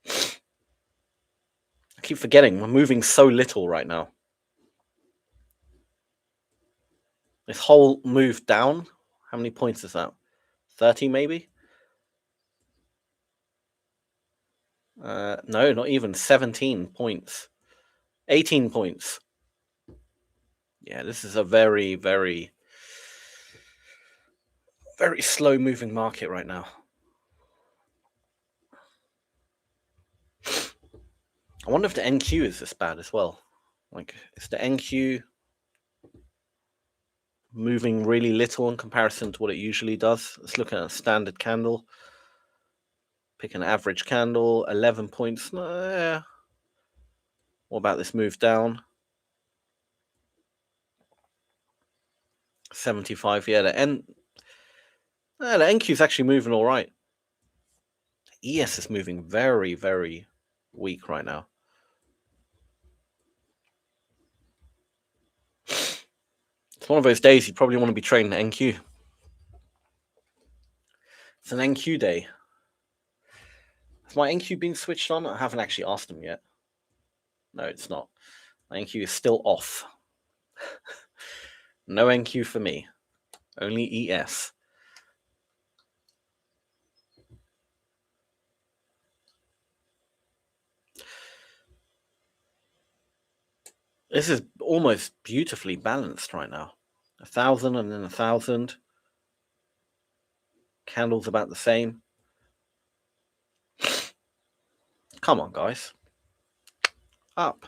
I keep forgetting we're moving so little right now. This whole move down, how many points is that? 30 maybe? No, not even. 17 points. 18 points. Yeah, this is a very, very, very slow moving market right now. I wonder if the NQ is this bad as well. Like, is the NQ moving really little in comparison to what it usually does? Let's look at a standard candle. Pick an average candle, 11 points. What about this move down? 75. Yeah, the NQ is actually moving all right. ES is moving very, very weak right now. It's one of those days you probably want to be trading the NQ. It's an NQ day. Has my NQ been switched on? I haven't actually asked them yet. No, it's not. My NQ is still off. No NQ for me. Only ES. This is almost beautifully balanced right now. 1,000 and then 1,000. Candles about the same. Come on, guys. Up.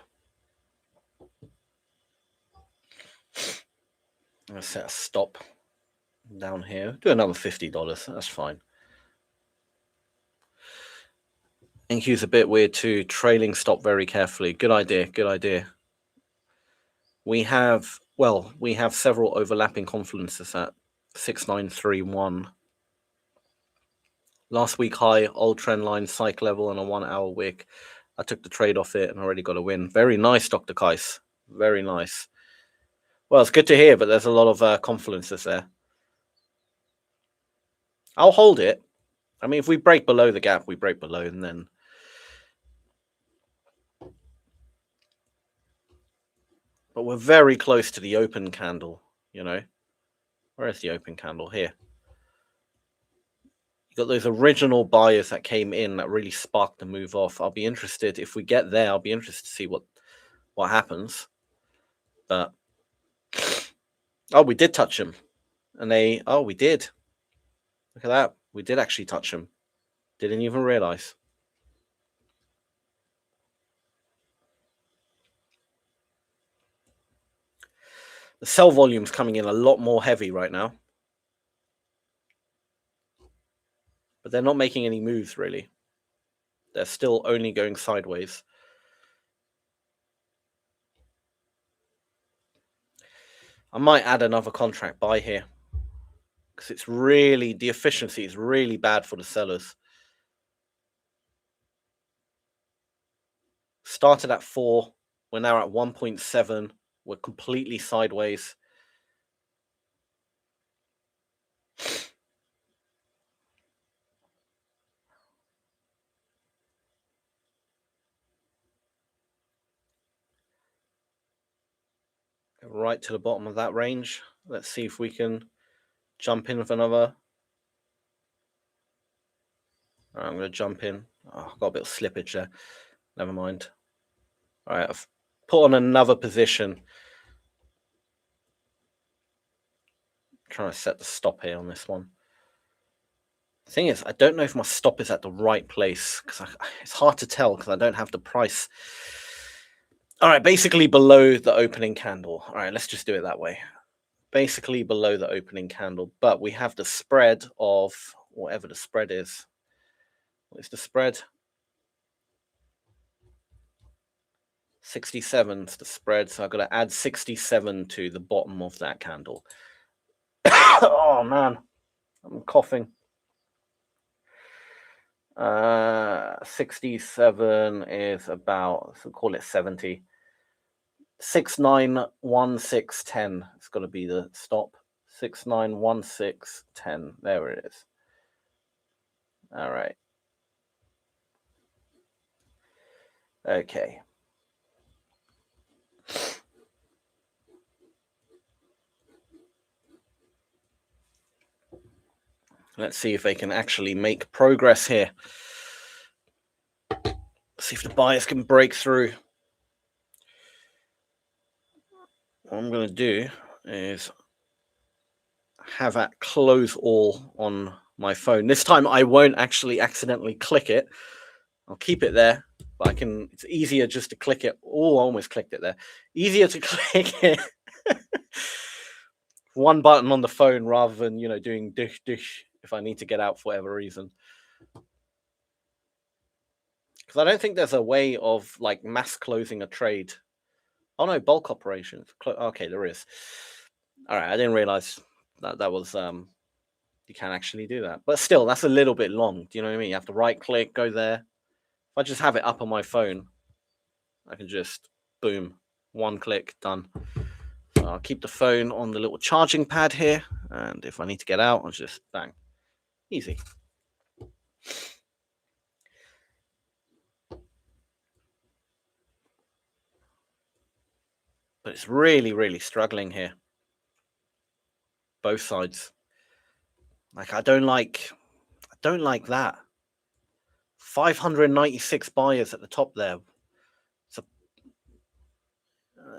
I'm going to set a stop down here. Do another $50. That's fine. NQ's a bit weird too. Trailing stop very carefully. Good idea. Good idea. We have several overlapping confluences at 6931. Last week high, old trend line, psych level, and a 1 hour wick. I took the trade off it and already got a win. Very nice, Dr. Kais. Very nice. Well, it's good to hear, but there's a lot of confluences there. I'll hold it. I mean, if we break below the gap, we break below, and then But we're very close to the open candle, you know. Where is the open candle? Here. You got those original buyers that came in that really sparked the move off. I'll be interested if we get there. I'll be interested to see what happens. But oh, we did touch them, and we did. Look at that. We did actually touch them. Didn't even realize. The sell volume's coming in a lot more heavy right now. But they're not making any moves, really. They're still only going sideways. I might add another contract buy here. Because it's really, the efficiency is really bad for the sellers. Started at 4. We're now at 1.7. We're completely sideways. Right to the bottom of that range. Let's see if we can jump in with another. All right, I'm going to jump in. Oh, I've got a bit of slippage there. Never mind. All right, I've put on another position. I'm trying to set the stop here on this one. The thing is, I don't know if my stop is at the right place because it's hard to tell because I don't have the price. All right, basically below the opening candle. All right, let's just do it that way. Basically below the opening candle, but we have the spread of whatever the spread is. What is the spread? 67 is the spread, so I've got to add 67 to the bottom of that candle. Oh man, I'm coughing. 67 is about, so call it 70. 691610. It's got to be the stop. 691610. There it is. All right. Okay. Let's see if they can actually make progress here. See if the buyers can break through. What I'm going to do is have that close all on my phone. This time I won't actually accidentally click it. I'll keep it there, but it's easier just to click it. Oh, I almost clicked it there. Easier to click it. One button on the phone rather than, doing dish if I need to get out for whatever reason. Because I don't think there's a way of like mass closing a trade. Oh no, bulk operations. Okay, there is. All right, I didn't realize that was you can actually do that. But still, that's a little bit long. Do you know what I mean? You have to right click, go there. If I just have it up on my phone, I can just boom, one click, done. So I'll keep the phone on the little charging pad here, and if I need to get out, I'll just bang. Easy. But it's really, really struggling here. Both sides. Like I don't like that. 596 buyers at the top there. So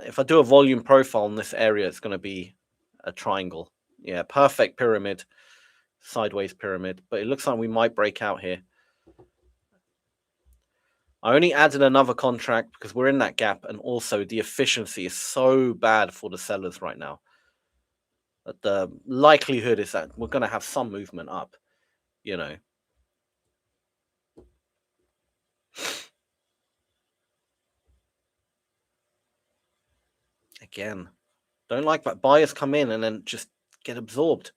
if I do a volume profile in this area, it's going to be a triangle. Yeah, perfect pyramid, sideways pyramid. But it looks like we might break out here. I only added another contract because we're in that gap, and also the efficiency is so bad for the sellers right now that the likelihood is that we're going to have some movement up, Again, don't like that buyers come in and then just get absorbed.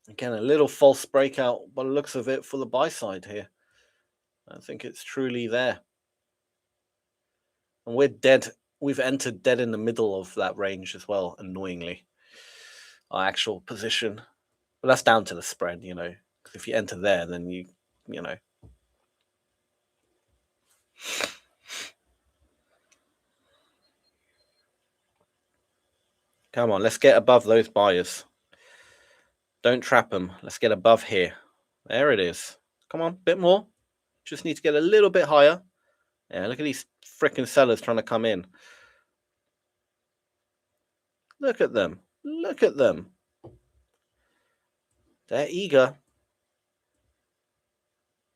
Again, a little false breakout by the looks of it for the buy side here. I think it's truly there. And we're dead. We've entered dead in the middle of that range as well, annoyingly. Our actual position. But that's down to the spread, because Because if you enter there, then you know. Come on, let's get above those buyers. Don't trap them. Let's get above here. There it is. Come on, bit more. Just need to get a little bit higher. Yeah, look at these freaking sellers trying to come in. Look at them. Look at them. They're eager.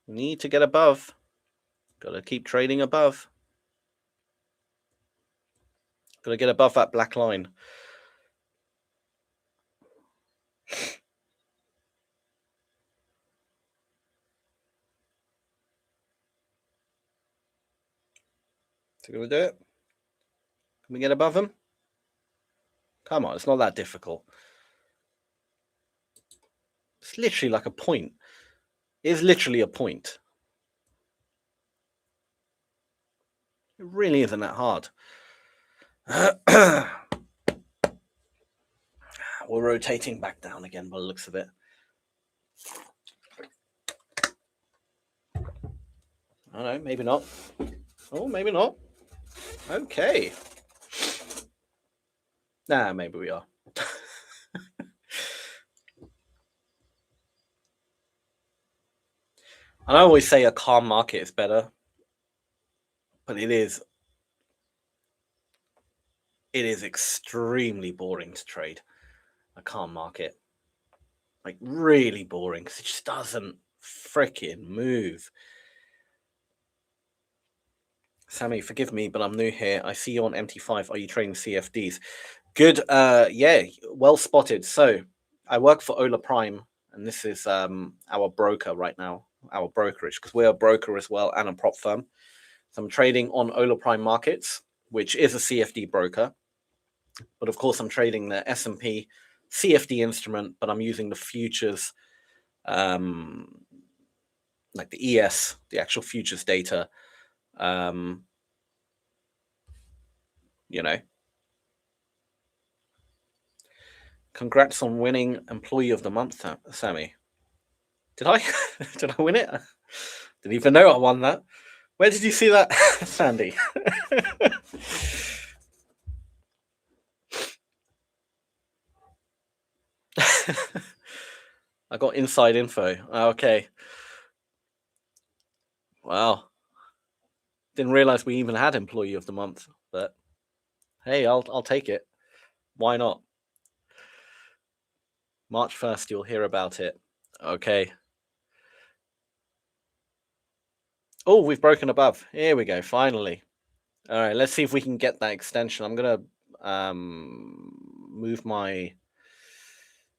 Need to get above. Got to keep trading above. Got to get above that black line. So can we do it? Can we get above them? Come on, it's not that difficult. It's literally like a point. It's literally a point. It really isn't that hard. We're rotating back down again by the looks of it. I don't know, maybe not. Oh, maybe not. Okay. Nah, maybe we are. I always say a calm market is better, but it is extremely boring to trade a calm market. Like really boring because it just doesn't freaking move. Sammy, forgive me, but I'm new here. I see you on MT5. Are you trading CFDs? Good. Yeah, well spotted. So I work for Ola Prime, and this is our broker right now, our brokerage, because we're a broker as well and a prop firm. So I'm trading on Ola Prime Markets, which is a CFD broker. But of course, I'm trading the S&P CFD instrument, but I'm using the futures, like the ES, the actual futures data. You know, congrats on winning Employee of the Month, Sammy. Did I? Did I win it? Didn't even know I won that. Where did you see that, Sandy? I got inside info. Okay. Wow. Didn't realize we even had Employee of the Month, but hey, I'll take it. Why not? March 1st, you'll hear about it. Okay. Oh, we've broken above. Here we go, finally. All right, let's see if we can get that extension. I'm going to move my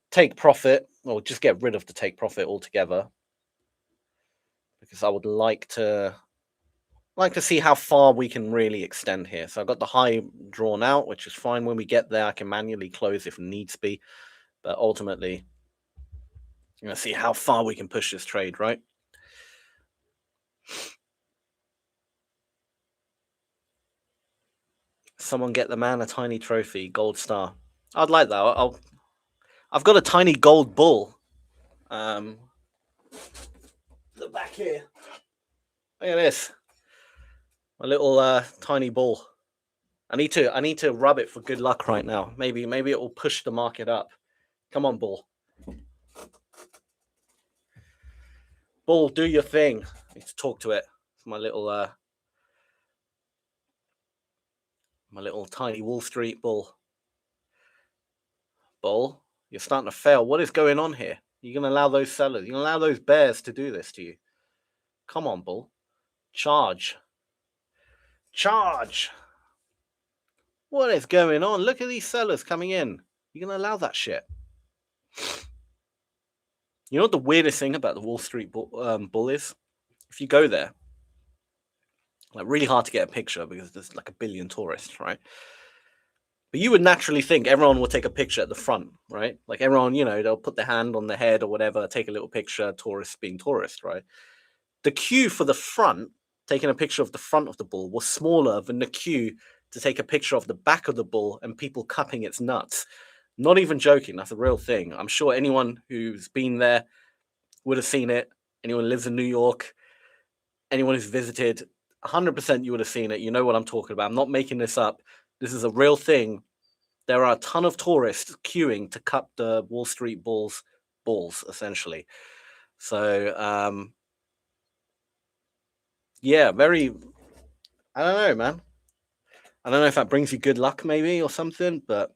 take profit, or just get rid of the take profit altogether, because I would like to see how far we can really extend here. So I've got the high drawn out, which is fine. When we get there, I can manually close if needs be. But ultimately, I'm going to see how far we can push this trade, right? Someone get the man a tiny trophy, gold star. I'd like that. I've got a tiny gold bull. The back here. Look at this. My little tiny bull. I need to rub it for good luck right now. Maybe it will push the market up. Come on, bull. Bull, do your thing. I need to talk to it. It's my little tiny Wall Street bull. Bull, you're starting to fail. What is going on here? You're going to allow those sellers, you're going to allow those bears to do this to you. Come on, bull. Charge. Charge. What is going on? Look at these sellers coming in. You're going to allow that shit. You know what the weirdest thing about the Wall Street bull is? If you go there, like really hard to get a picture because there's like a billion tourists, right? But you would naturally think everyone will take a picture at the front, right? Like everyone, they'll put their hand on their head or whatever, take a little picture, tourists being tourists, right? The queue for the front, taking a picture of the front of the bull, was smaller than the queue to take a picture of the back of the bull and people cupping its nuts. Not even joking, that's a real thing. I'm sure anyone who's been there would have seen it. Anyone who lives in New York, anyone who's visited, 100% you would have seen it. You know what I'm talking about. I'm not making this up. This is a real thing. There are a ton of tourists queuing to cut the Wall Street balls, essentially. So, yeah, very, I don't know, man. I don't know if that brings you good luck maybe or something, but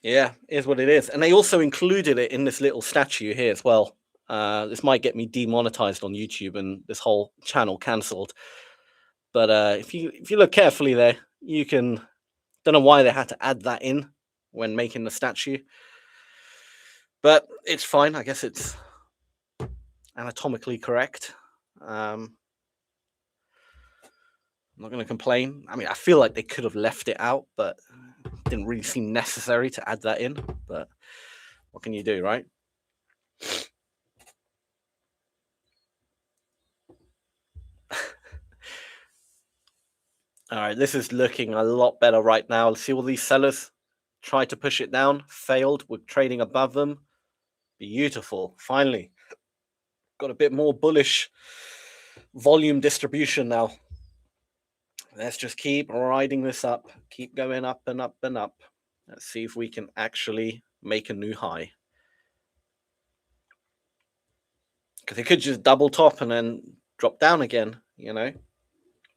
yeah, is what it is. And they also included it in this little statue here as well. This might get me demonetized on YouTube and this whole channel cancelled. But if you look carefully there, you can, don't know why they had to add that in when making the statue. But it's fine. I guess it's anatomically correct. I'm not going to complain. I mean, I feel like they could have left it out, but it didn't really seem necessary to add that in. But what can you do, right? All right, this is looking a lot better right now. See all these sellers tried to push it down, failed. We're trading above them. Beautiful. Finally, got a bit more bullish volume distribution now. Let's just keep riding this up, keep going up and up and up. Let's see if we can actually make a new high. Because it could just double top and then drop down again, you know.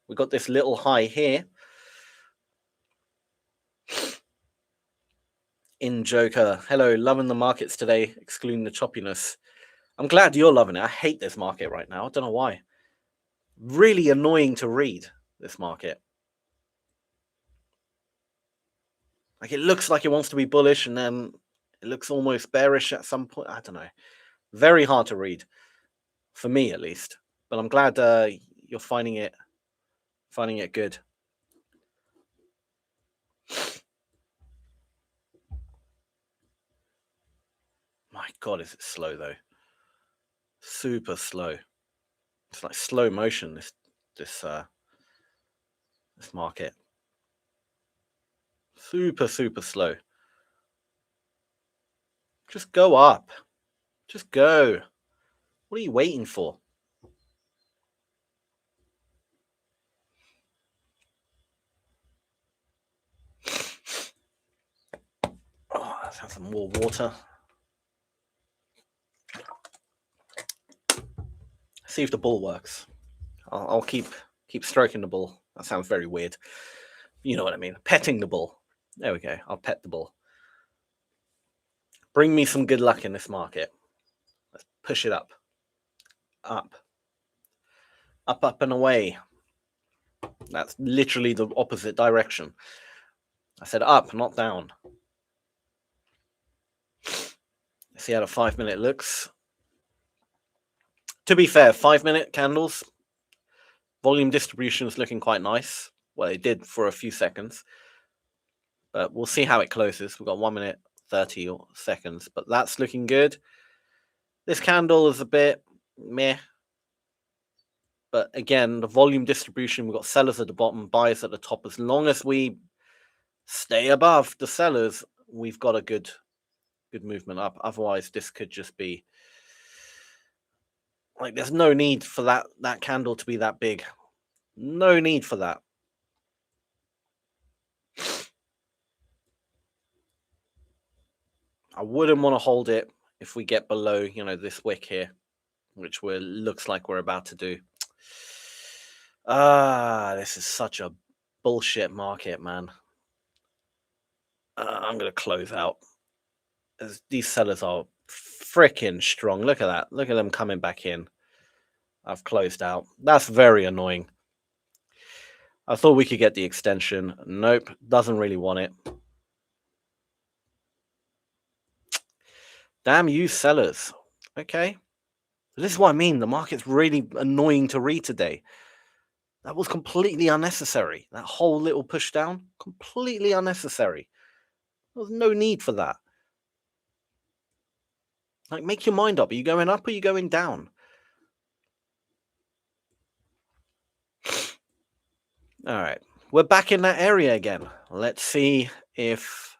We got this little high here in Joker. Hello, loving the markets today, excluding the choppiness. I'm glad you're loving it. I hate this market right now. I don't know why. Really annoying to read, this market. Like, it looks like it wants to be bullish and then it looks almost bearish at some point. I don't know. Very hard to read, for me at least. But I'm glad you're finding it good. My God, is it slow though? Super slow. It's like slow motion. This market. Super slow. Just go up. Just go. What are you waiting for? Oh, let's have some more water. See if the ball works. I'll keep stroking the ball. That sounds very weird. You know what I mean. Petting the ball. There we go. I'll pet the ball. Bring me some good luck in this market. Let's push it up. Up. Up and away. That's literally the opposite direction. I said up, not down. See how the 5 minute looks. To be fair, 5 minute candles, volume distribution is looking quite nice. Well, it did for a few seconds, but we'll see how it closes. We've got 1 minute 30 seconds, but that's looking good. This candle is a bit meh, but again, the volume distribution, we've got sellers at the bottom, buyers at the top. As long as we stay above the sellers, we've got a good movement up. Otherwise, this could just be like, there's no need for that candle to be that big. No need for that. I wouldn't want to hold it if we get below, this wick here, which looks like we're about to do. This is such a bullshit market, man. I'm going to close out. These sellers are freaking strong. Look at that. Look at them coming back in. I've closed out. That's very annoying. I thought we could get the extension. Nope. Doesn't really want it. Damn you, sellers. Okay. This is what I mean. The market's really annoying to read today. That was completely unnecessary. That whole little push down, completely unnecessary. There was no need for that. Like, make your mind up. Are you going up or are you going down? All right. We're back in that area again. Let's see if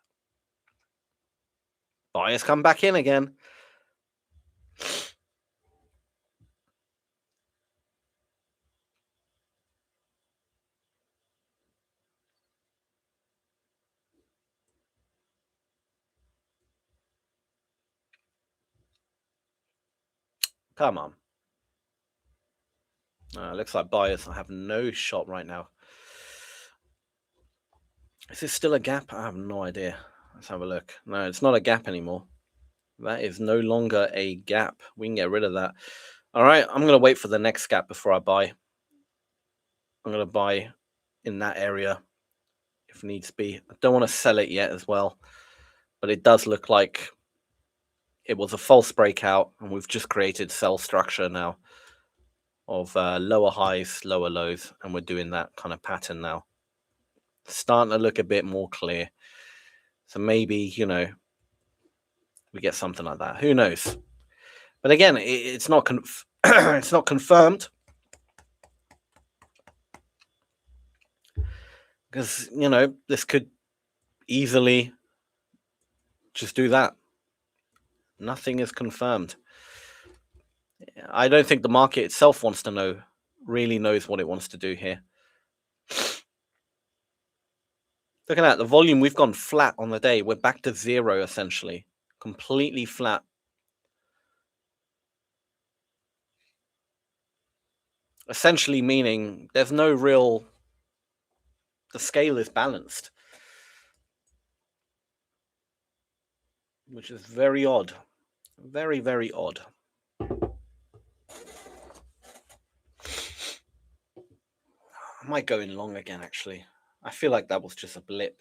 Buyers come back in again. Come on. Looks like buyers have no shot right now. Is this still a gap? I have no idea. Let's have a look. No, it's not a gap anymore. That is no longer a gap. We can get rid of that. All right, I'm going to wait for the next gap before I buy. I'm going to buy in that area if needs be. I don't want to sell it yet as well, but it does look like it was a false breakout, and we've just created sell structure now of lower highs, lower lows, and we're doing that kind of pattern now. Starting to look a bit more clear. So maybe, you know, we get something like that. Who knows? But again, it's not it's not confirmed, because, you know, this could easily just do that. Nothing is confirmed. I don't think the market itself wants to know, really knows what it wants to do here. Look at that, the volume, we've gone flat on the day. We're back to zero, essentially. Completely flat. Essentially meaning there's no real, the scale is balanced, which is very odd. Very, very odd. I might go in long again, actually. I feel like that was just a blip.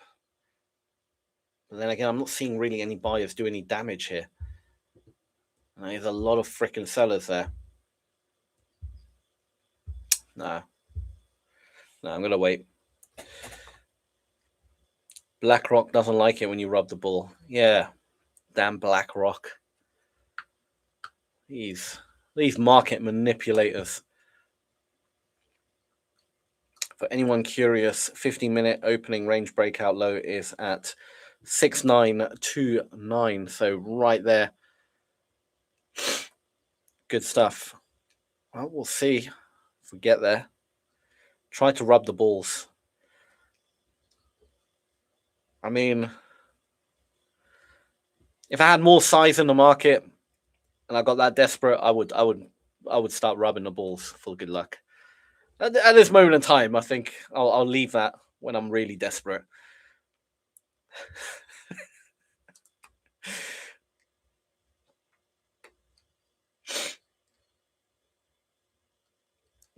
But then again, I'm not seeing really any buyers do any damage here. There's a lot of freaking sellers there. No, I'm going to wait. BlackRock doesn't like it when you rub the bull. Yeah, damn BlackRock. These market manipulators. For anyone curious, 15-minute opening range breakout low is at 6929. So right there. Good stuff. Well, we'll see if we get there. Try to rub the bulls. I mean, if I had more size in the market and I got that desperate, I would start rubbing the bulls for good luck. At this moment in time, I think I'll leave that when I'm really desperate.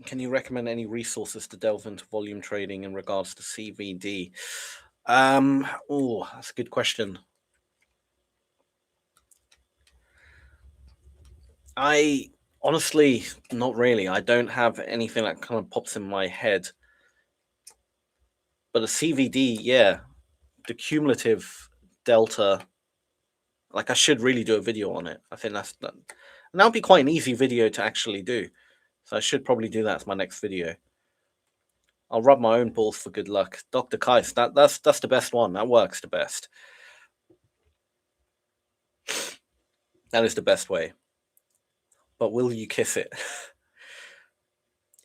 Can you recommend any resources to delve into volume trading in regards to CVD? Oh, that's a good question. I honestly, not really. I don't have anything that kind of pops in my head. But a CVD, yeah, the cumulative delta, like I should really do a video on it. I think that would be quite an easy video to actually do. So I should probably do that as my next video. I'll rub my own balls for good luck. Dr. Kais, that's the best one. That works the best. That is the best way. But will you kiss it?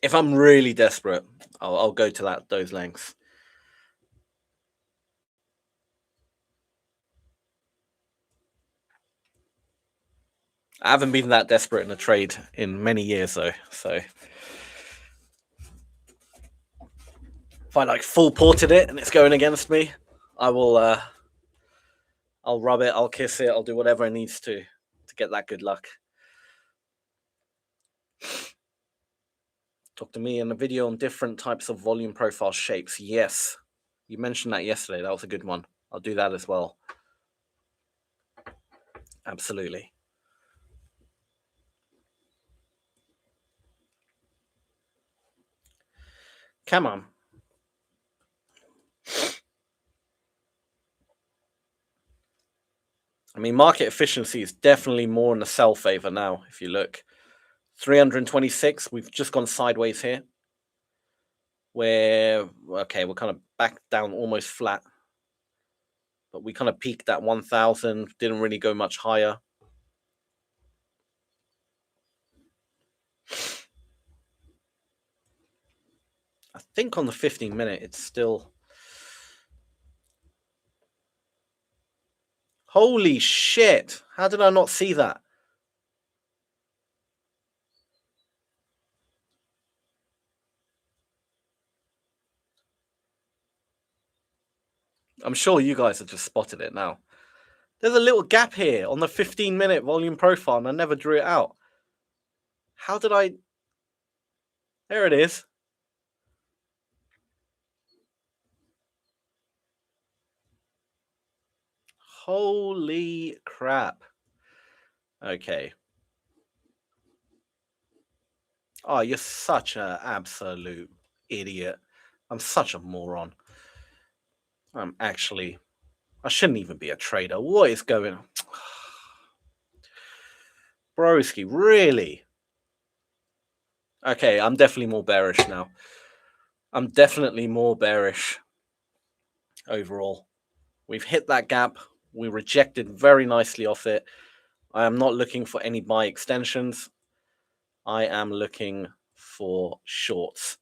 If I'm really desperate, I'll go to those lengths. I haven't been that desperate in a trade in many years, though. So if I like full ported it and it's going against me, I will. I'll rub it. I'll kiss it. I'll do whatever it needs to get that good luck. Talk to me in a video on different types of volume profile shapes. Yes, you mentioned that yesterday. That was a good one. I'll do that as well. Absolutely. Come on. I mean, market efficiency is definitely more in the sell favor now. If you look, 326, we've just gone sideways here. We're kind of back down almost flat. but we kind of peaked at 1,000, didn't really go much higher. I think on the 15-minute, it's still... Holy shit! How did I not see that? I'm sure you guys have just spotted it now. There's a little gap here on the 15-minute volume profile, and I never drew it out. How did I... There it is. Holy crap. Okay. Oh, you're such an absolute idiot. I'm such a moron. I shouldn't even be a trader. What is going on? Broski, really? Okay, I'm definitely more bearish now. I'm definitely more bearish overall. We've hit that gap. We rejected very nicely off it. I am not looking for any buy extensions. I am looking for shorts.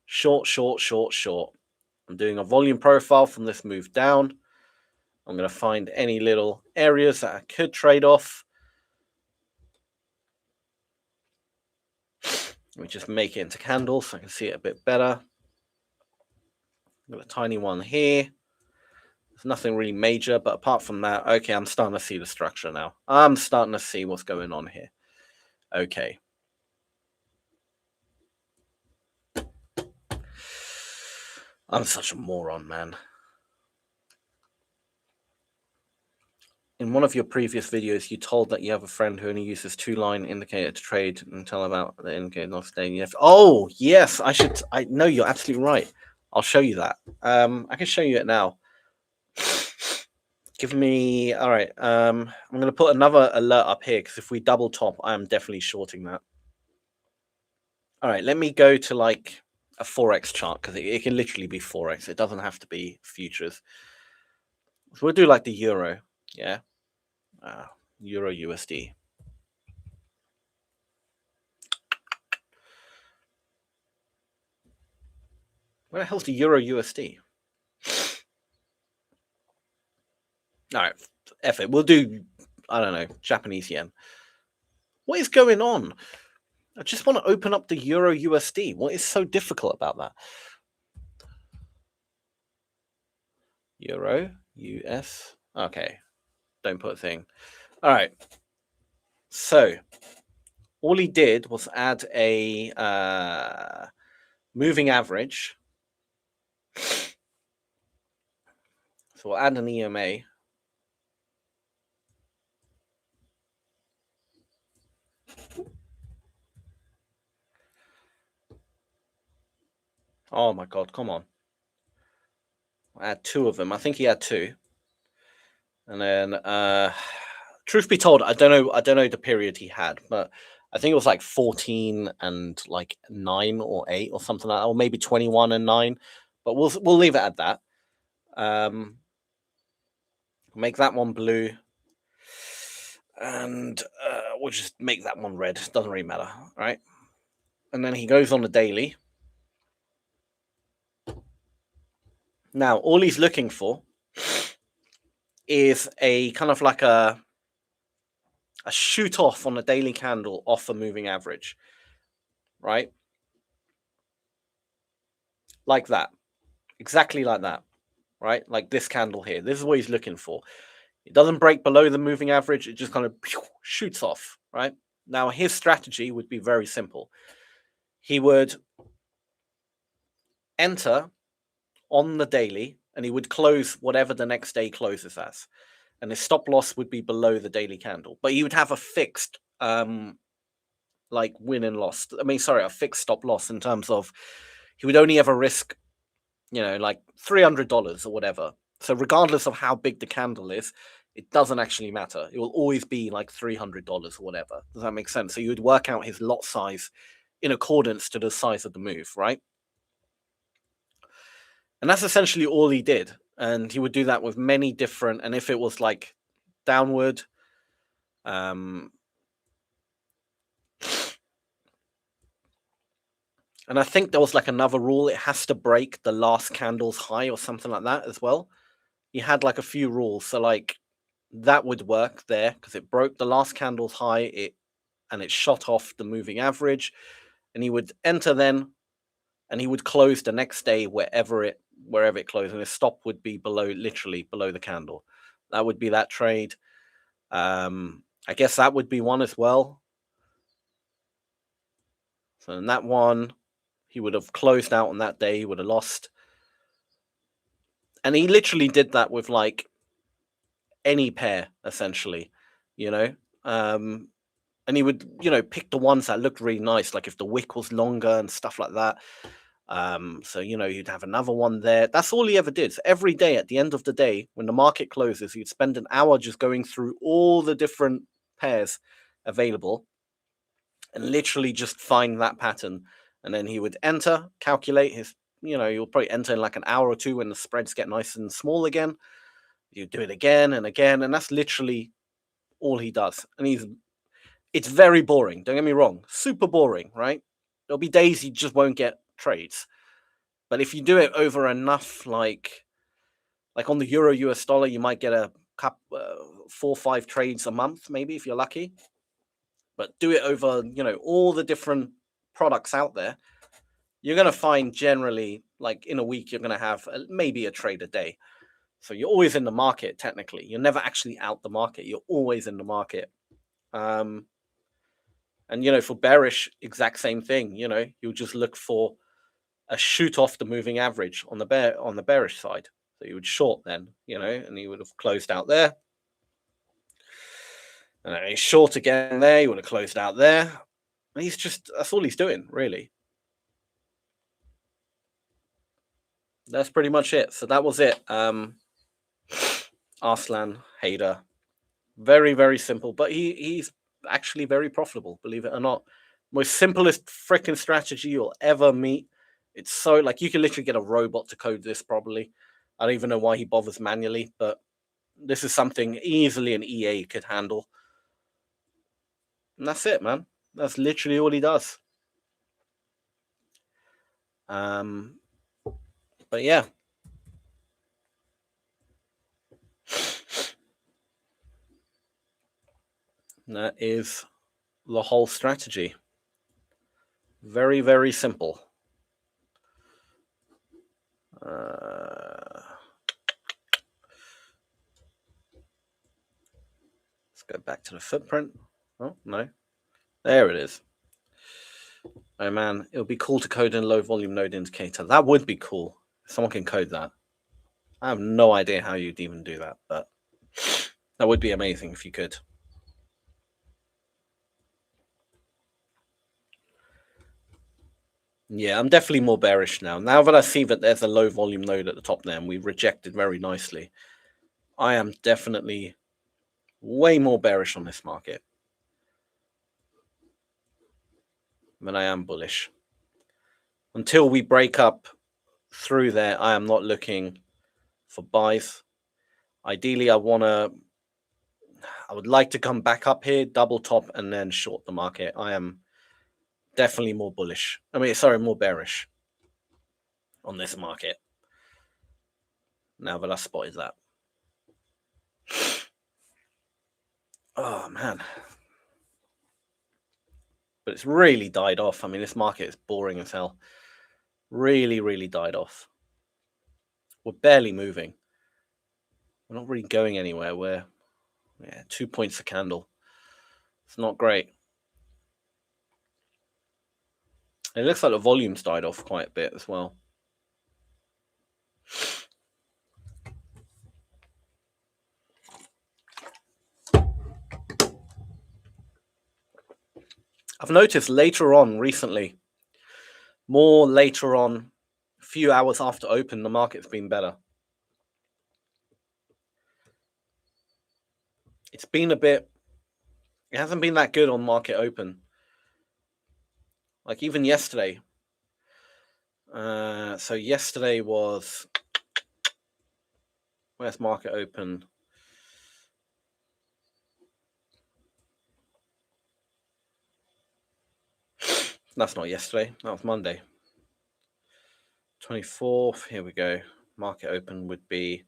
Short, short, short, short. I'm doing a volume profile from this move down. I'm going to find any little areas that I could trade off. Let me just make it into candles so I can see it a bit better. I've got a tiny one here. There's nothing really major, but apart from that, okay, I'm starting to see the structure now. I'm starting to see what's going on here. Okay. I'm such a moron, man. In one of your previous videos, you told that you have a friend who only uses 2-line indicator to trade and tell about the indicator not staying left. Oh, yes, I know you're absolutely right. I'll show you that. I can show you it now. Give me, all right. I'm going to put another alert up here because if we double top, I am definitely shorting that. All right, let me go to like a Forex chart because it can literally be Forex. It doesn't have to be futures. So we'll do like the euro, yeah. Euro USD. Where the hell's the Euro USD? All right, F it. We'll do, I don't know, Japanese yen. What is going on? I just want to open up the Euro USD. What is so difficult about that? Euro US. Okay, don't put a thing. All right. So all he did was add a moving average. So we'll add an EMA. Oh my God, come on. I'll add 2 of them. I think he had 2. And then truth be told, I don't know the period he had, but I think it was like 14 and like 9 or 8 or something like that, or maybe 21 and 9. But we'll leave it at that. Make that one blue, and we'll just make that one red. Doesn't really matter, right? And then he goes on the daily. Now, all he's looking for is a kind of like a shoot off on a daily candle off a moving average, right? Like that, exactly like that, right? Like this candle here. This is what he's looking for. It doesn't break below the moving average. It just kind of shoots off, right? Now, his strategy would be very simple. He would enter on the daily and he would close whatever the next day closes as. And his stop loss would be below the daily candle. But he would have a fixed like win and loss. A fixed stop loss in terms of he would only ever risk, like $300 or whatever. So regardless of how big the candle is, it doesn't actually matter. It will always be like $300 or whatever. Does that make sense? So you would work out his lot size in accordance to the size of the move, right? And that's essentially all he did. And he would do that with many different, and if it was like downward, and I think there was like another rule, it has to break the last candle's high or something like that as well. He had like a few rules, so like that would work there because it broke the last candle's high, and it shot off the moving average, and he would enter then, and he would close the next day wherever it closed, and his stop would be literally below the candle. That would be that trade. I guess that would be one as well. So in that one, he would have closed out on that day. He would have lost, and he literally did that with like any pair essentially, you know. And he would, pick the ones that looked really nice, like if the wick was longer and stuff like that. So you'd have another one there. That's all he ever did. So every day, at the end of the day, when the market closes, he'd spend an hour just going through all the different pairs available and literally just find that pattern. And then he would enter, calculate his, he'll probably enter in like an hour or two when the spreads get nice and small again. You do it again and again, and that's literally all he does. And it's very boring. Don't get me wrong, super boring, right? There'll be days you just won't get trades, but if you do it over enough, like on the euro US dollar, you might get a 4 or 5 trades a month, maybe if you're lucky. But do it over, all the different products out there, you're going to find generally, like in a week, you're going to have maybe a trade a day. So you're always in the market, technically. You're never actually out the market. You're always in the market. And, for bearish, exact same thing. You'll just look for a shoot off the moving average on the bearish side. So you would short then, and you would have closed out there. And then he's short again there. You would have closed out there. And that's all he's doing, really. That's pretty much it. So that was it. Arslan Hader. Very, very simple, but he's actually very profitable, believe it or not. Most simplest freaking strategy you'll ever meet. It's so, like, you can literally get a robot to code this probably. I don't even know why he bothers manually, but this is something easily an EA could handle. And that's it, man. That's literally all he does. But yeah. That is the whole strategy. Very, very simple. Let's go back to the footprint. Oh, no. There it is. Oh, man. It would be cool to code in low volume node indicator. That would be cool. Someone can code that. I have no idea how you'd even do that, but that would be amazing if you could. Yeah, I'm definitely more bearish now. Now that I see that there's a low volume node at the top there and we rejected very nicely, I am definitely way more bearish on this market than I am bullish. Until we break up through there, I am not looking for buys. Ideally, I would like to come back up here, double top, and then short the market. I am definitely more bullish. More bearish on this market. Now that I spotted that. Oh, man. But it's really died off. I mean, this market is boring as hell. Really, really died off. We're barely moving. We're not really going anywhere. We're 2 points a candle. It's not great. It looks like the volume's died off quite a bit as well. I've noticed later on recently, a few hours after open, the market's been better. It's been it hasn't been that good on market open. Like even yesterday. So yesterday was Where's market open? That's not yesterday. That was Monday. 24th. Here we go. Market open would be,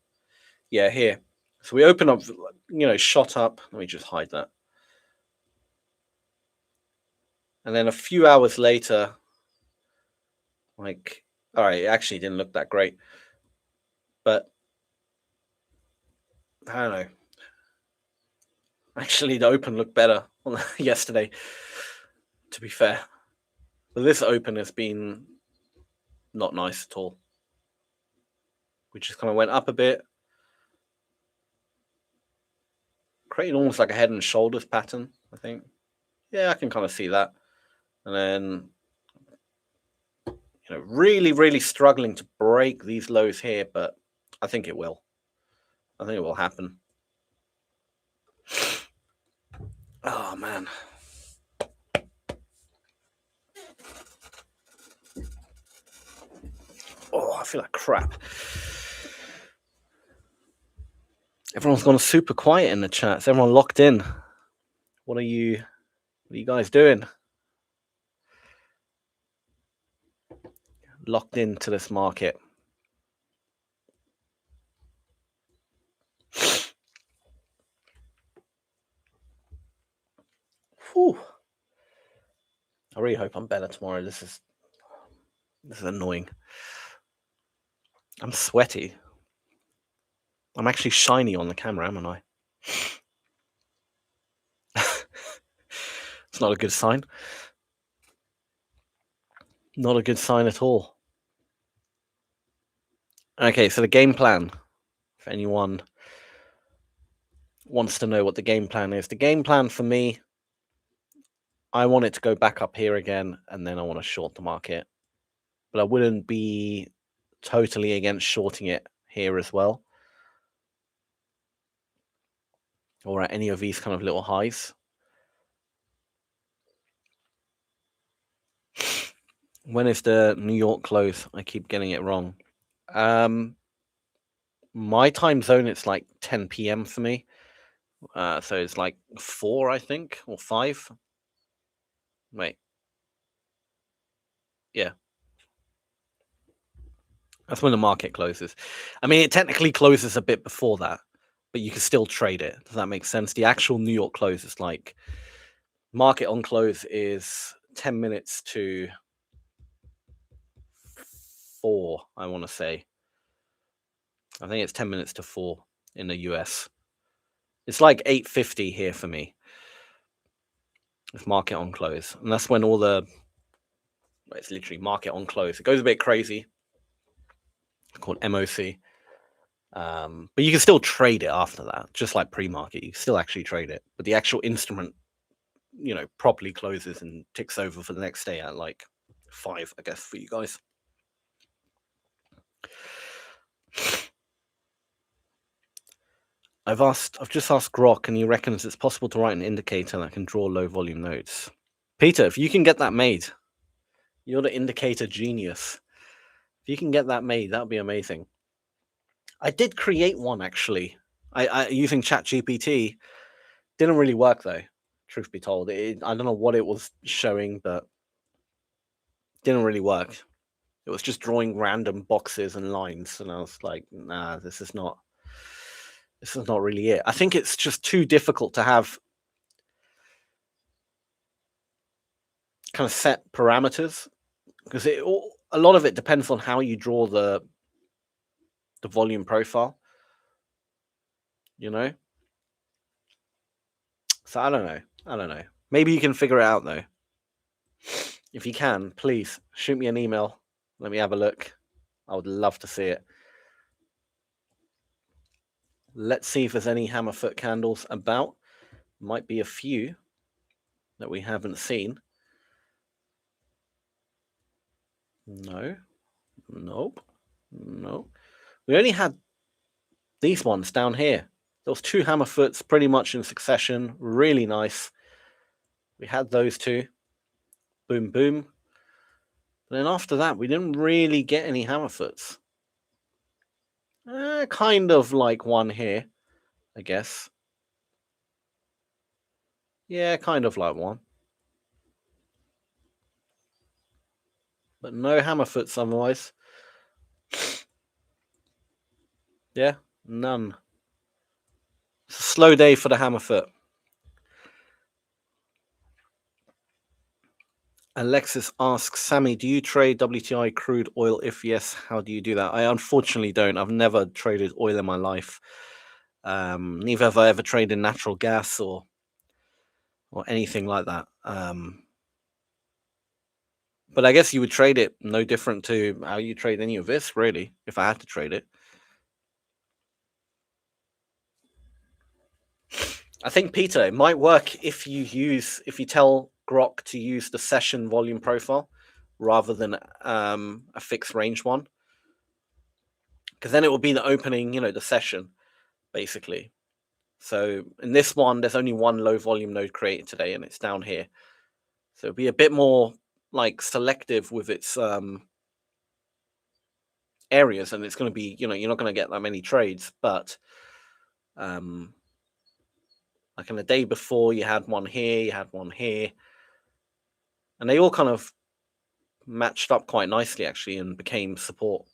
yeah, here. So we open up, shot up. Let me just hide that. And then a few hours later, all right, it actually didn't look that great. But I don't know. Actually, the open looked better yesterday, to be fair. But this open has been not nice at all. We just kind of went up a bit, creating almost like a head and shoulders pattern, I think. Yeah, I can kind of see that. And then, really, really struggling to break these lows here, but I think it will. I think it will happen. Oh, man. Oh, I feel like crap. Everyone's gone super quiet in the chats. Everyone locked in. What are you guys doing? Locked into this market. Whew. I really hope I'm better tomorrow. This is annoying. I'm sweaty. I'm actually shiny on the camera, am I? It's not a good sign. Not a good sign at all. Okay, so the game plan, if anyone wants to know what the game plan is. The game plan for me, I want it to go back up here again, and then I want to short the market. But I wouldn't be totally against shorting it here as well, or at any of these kind of little highs. When is the New York close? I keep getting it wrong. My time zone, it's like 10 p.m. for me. So it's like 4, I think, or 5. Wait. Yeah. That's when the market closes. I mean, it technically closes a bit before that, but you can still trade it. Does that make sense? The actual New York close is like, market on close is 10 minutes to 4, I want to say. I think it's 10 minutes to 4 in the US. It's like 8:50 here for me. It's market on close. And that's when it's literally market on close. It goes a bit crazy. It's called MOC. But you can still trade it after that, just like pre-market. You can still actually trade it. But the actual instrument, properly closes and ticks over for the next day at like 5, I guess, for you guys. I've just asked Grok, and he reckons it's possible to write an indicator that can draw low volume nodes. Peter, if you can get that made, you're the indicator genius. If you can get that made, that would be amazing. I did create one actually. I using ChatGPT. Didn't really work though, truth be told. I don't know what it was showing, but didn't really work. It was just drawing random boxes and lines, and I was like, nah, this is not really it. I think it's just too difficult to have kind of set parameters, because a lot of it depends on how you draw the volume profile, So I don't know. Maybe you can figure it out though. If you can, please shoot me an email. Let me have a look. I would love to see it. Let's see if there's any hammer foot candles about. Might be a few that we haven't seen. No. Nope. No. We only had these ones down here. Those 2 hammer foots pretty much in succession. Really nice. We had those 2. Boom, boom. But then after that, we didn't really get any hammer foots. Kind of like one here, I guess. Yeah, kind of like one. But no hammer foots otherwise. Yeah, none. It's a slow day for the hammer foot. Alexis asks, Sammy, do you trade WTI crude oil? If yes, how do you do that? I unfortunately don't. I've never traded oil in my life. Neither have I ever traded natural gas or anything like that. But I guess you would trade it no different to how you trade any of this, really, if I had to trade it. I think, Peter, it might work if you tell Grok to use the session volume profile rather than a fixed range one, because then it will be the opening, the session basically. So in this one, there's only one low volume node created today, and it's down here. So it'll be a bit more like selective with its areas, and it's going to be, you're not going to get that many trades, but like in the day before, you had one here, you had one here, and they all kind of matched up quite nicely actually and became support.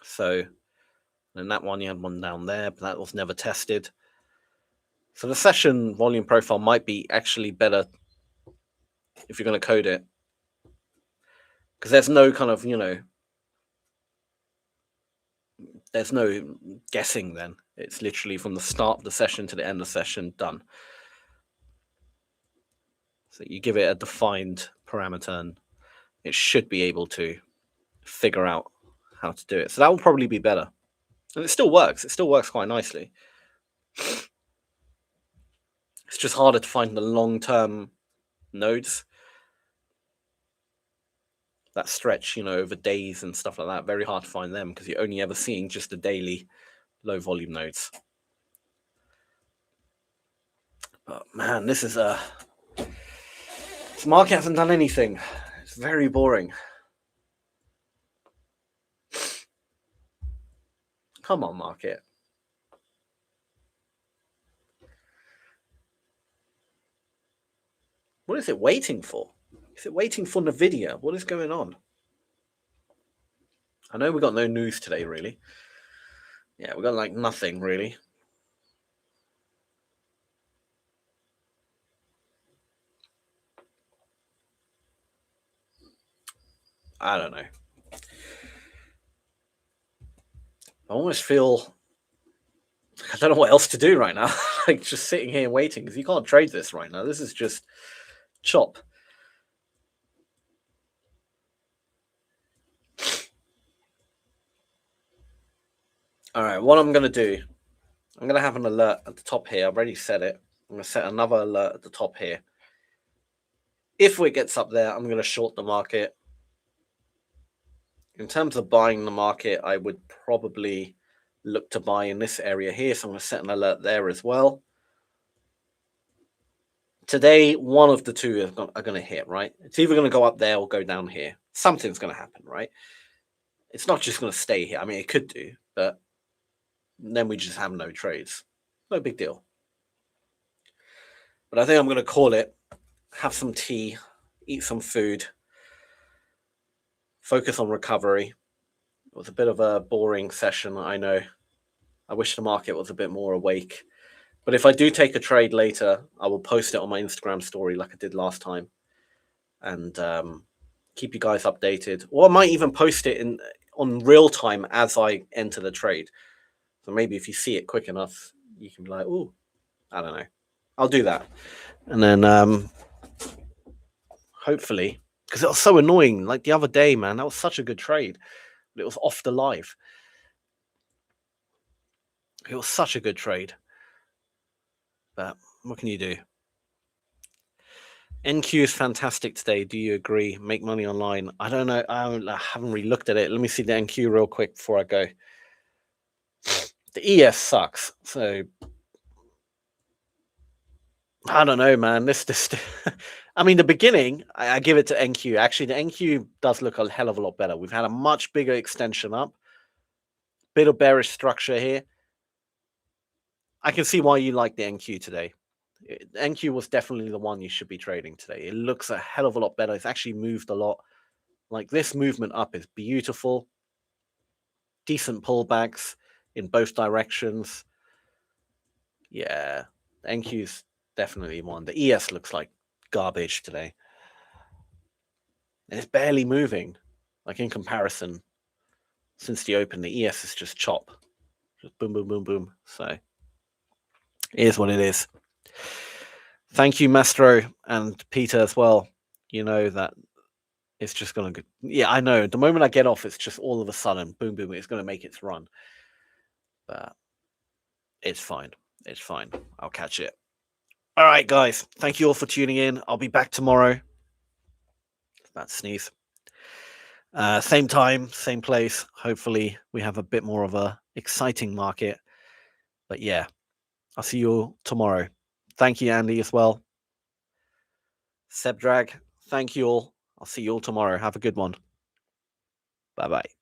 So in that one, you had one down there, but that was never tested. So the session volume profile might be actually better if you're going to code it, because there's no kind of, there's no guessing then. It's literally from the start of the session to the end of the session, done. So you give it a defined parameter and it should be able to figure out how to do it. So that will probably be better. And it still works. It still works quite nicely. It's just harder to find the long-term nodes that stretch, over days and stuff like that. Very hard to find them because you're only ever seeing just the daily low volume nodes. But man, this market hasn't done anything. It's very boring. Come on, market. What is it waiting for? Is it waiting for NVIDIA? What is going on? I know we got no news today, really. Yeah, we got like nothing, really. I don't know. I almost feel I don't know what else to do right now. Like just sitting here waiting because you can't trade this right now. This is just chop. All right, what I'm going to do, I'm going to have an alert at the top here. I've already set it. I'm going to set another alert at the top here. If it gets up there, I'm going to short the market. In terms of buying the market, I would probably look to buy in this area here. So I'm going to set an alert there as well. Today, one of the two are going to hit, right? It's either going to go up there or go down here. Something's going to happen, right? It's not just going to stay here. I mean, it could do, but then we just have no trades. No big deal. But I think I'm going to call it, have some tea, eat some food, focus on recovery. It was a bit of a boring session, I know. I wish the market was a bit more awake. But if I do take a trade later, I will post it on my Instagram story like I did last time and keep you guys updated. Or I might even post it on real time as I enter the trade. So maybe if you see it quick enough, you can be like, oh, I don't know. I'll do that. And then hopefully, because it was so annoying. Like the other day, man, that was such a good trade. But it was off the live. It was such a good trade. But what can you do? NQ is fantastic today. Do you agree? Make money online. I don't know. I haven't really looked at it. Let me see the NQ real quick before I go. The ES sucks. So I don't know, man. This I mean, the beginning, I give it to NQ. Actually, the NQ does look a hell of a lot better. We've had a much bigger extension up. Bit of bearish structure here. I can see why you like the NQ today. NQ was definitely the one you should be trading today. It looks a hell of a lot better. It's actually moved a lot. Like, this movement up is beautiful. Decent pullbacks in both directions. Yeah, NQ's definitely one. The ES looks like garbage today. And it's barely moving. Like, in comparison, since the open, the ES is just chop. Just boom, boom, boom, boom. So, it is what it is. Thank you, Mastro, and Peter as well. You know that it's just going to... Yeah, I know. The moment I get off, it's just all of a sudden, boom, boom, it's going to make its run. But it's fine. It's fine. I'll catch it. All right, guys. Thank you all for tuning in. I'll be back tomorrow. That sneeze. Same time, same place. Hopefully, we have a bit more of a exciting market. But yeah, I'll see you all tomorrow. Thank you, Andy, as well. Sebdrag, thank you all. I'll see you all tomorrow. Have a good one. Bye-bye.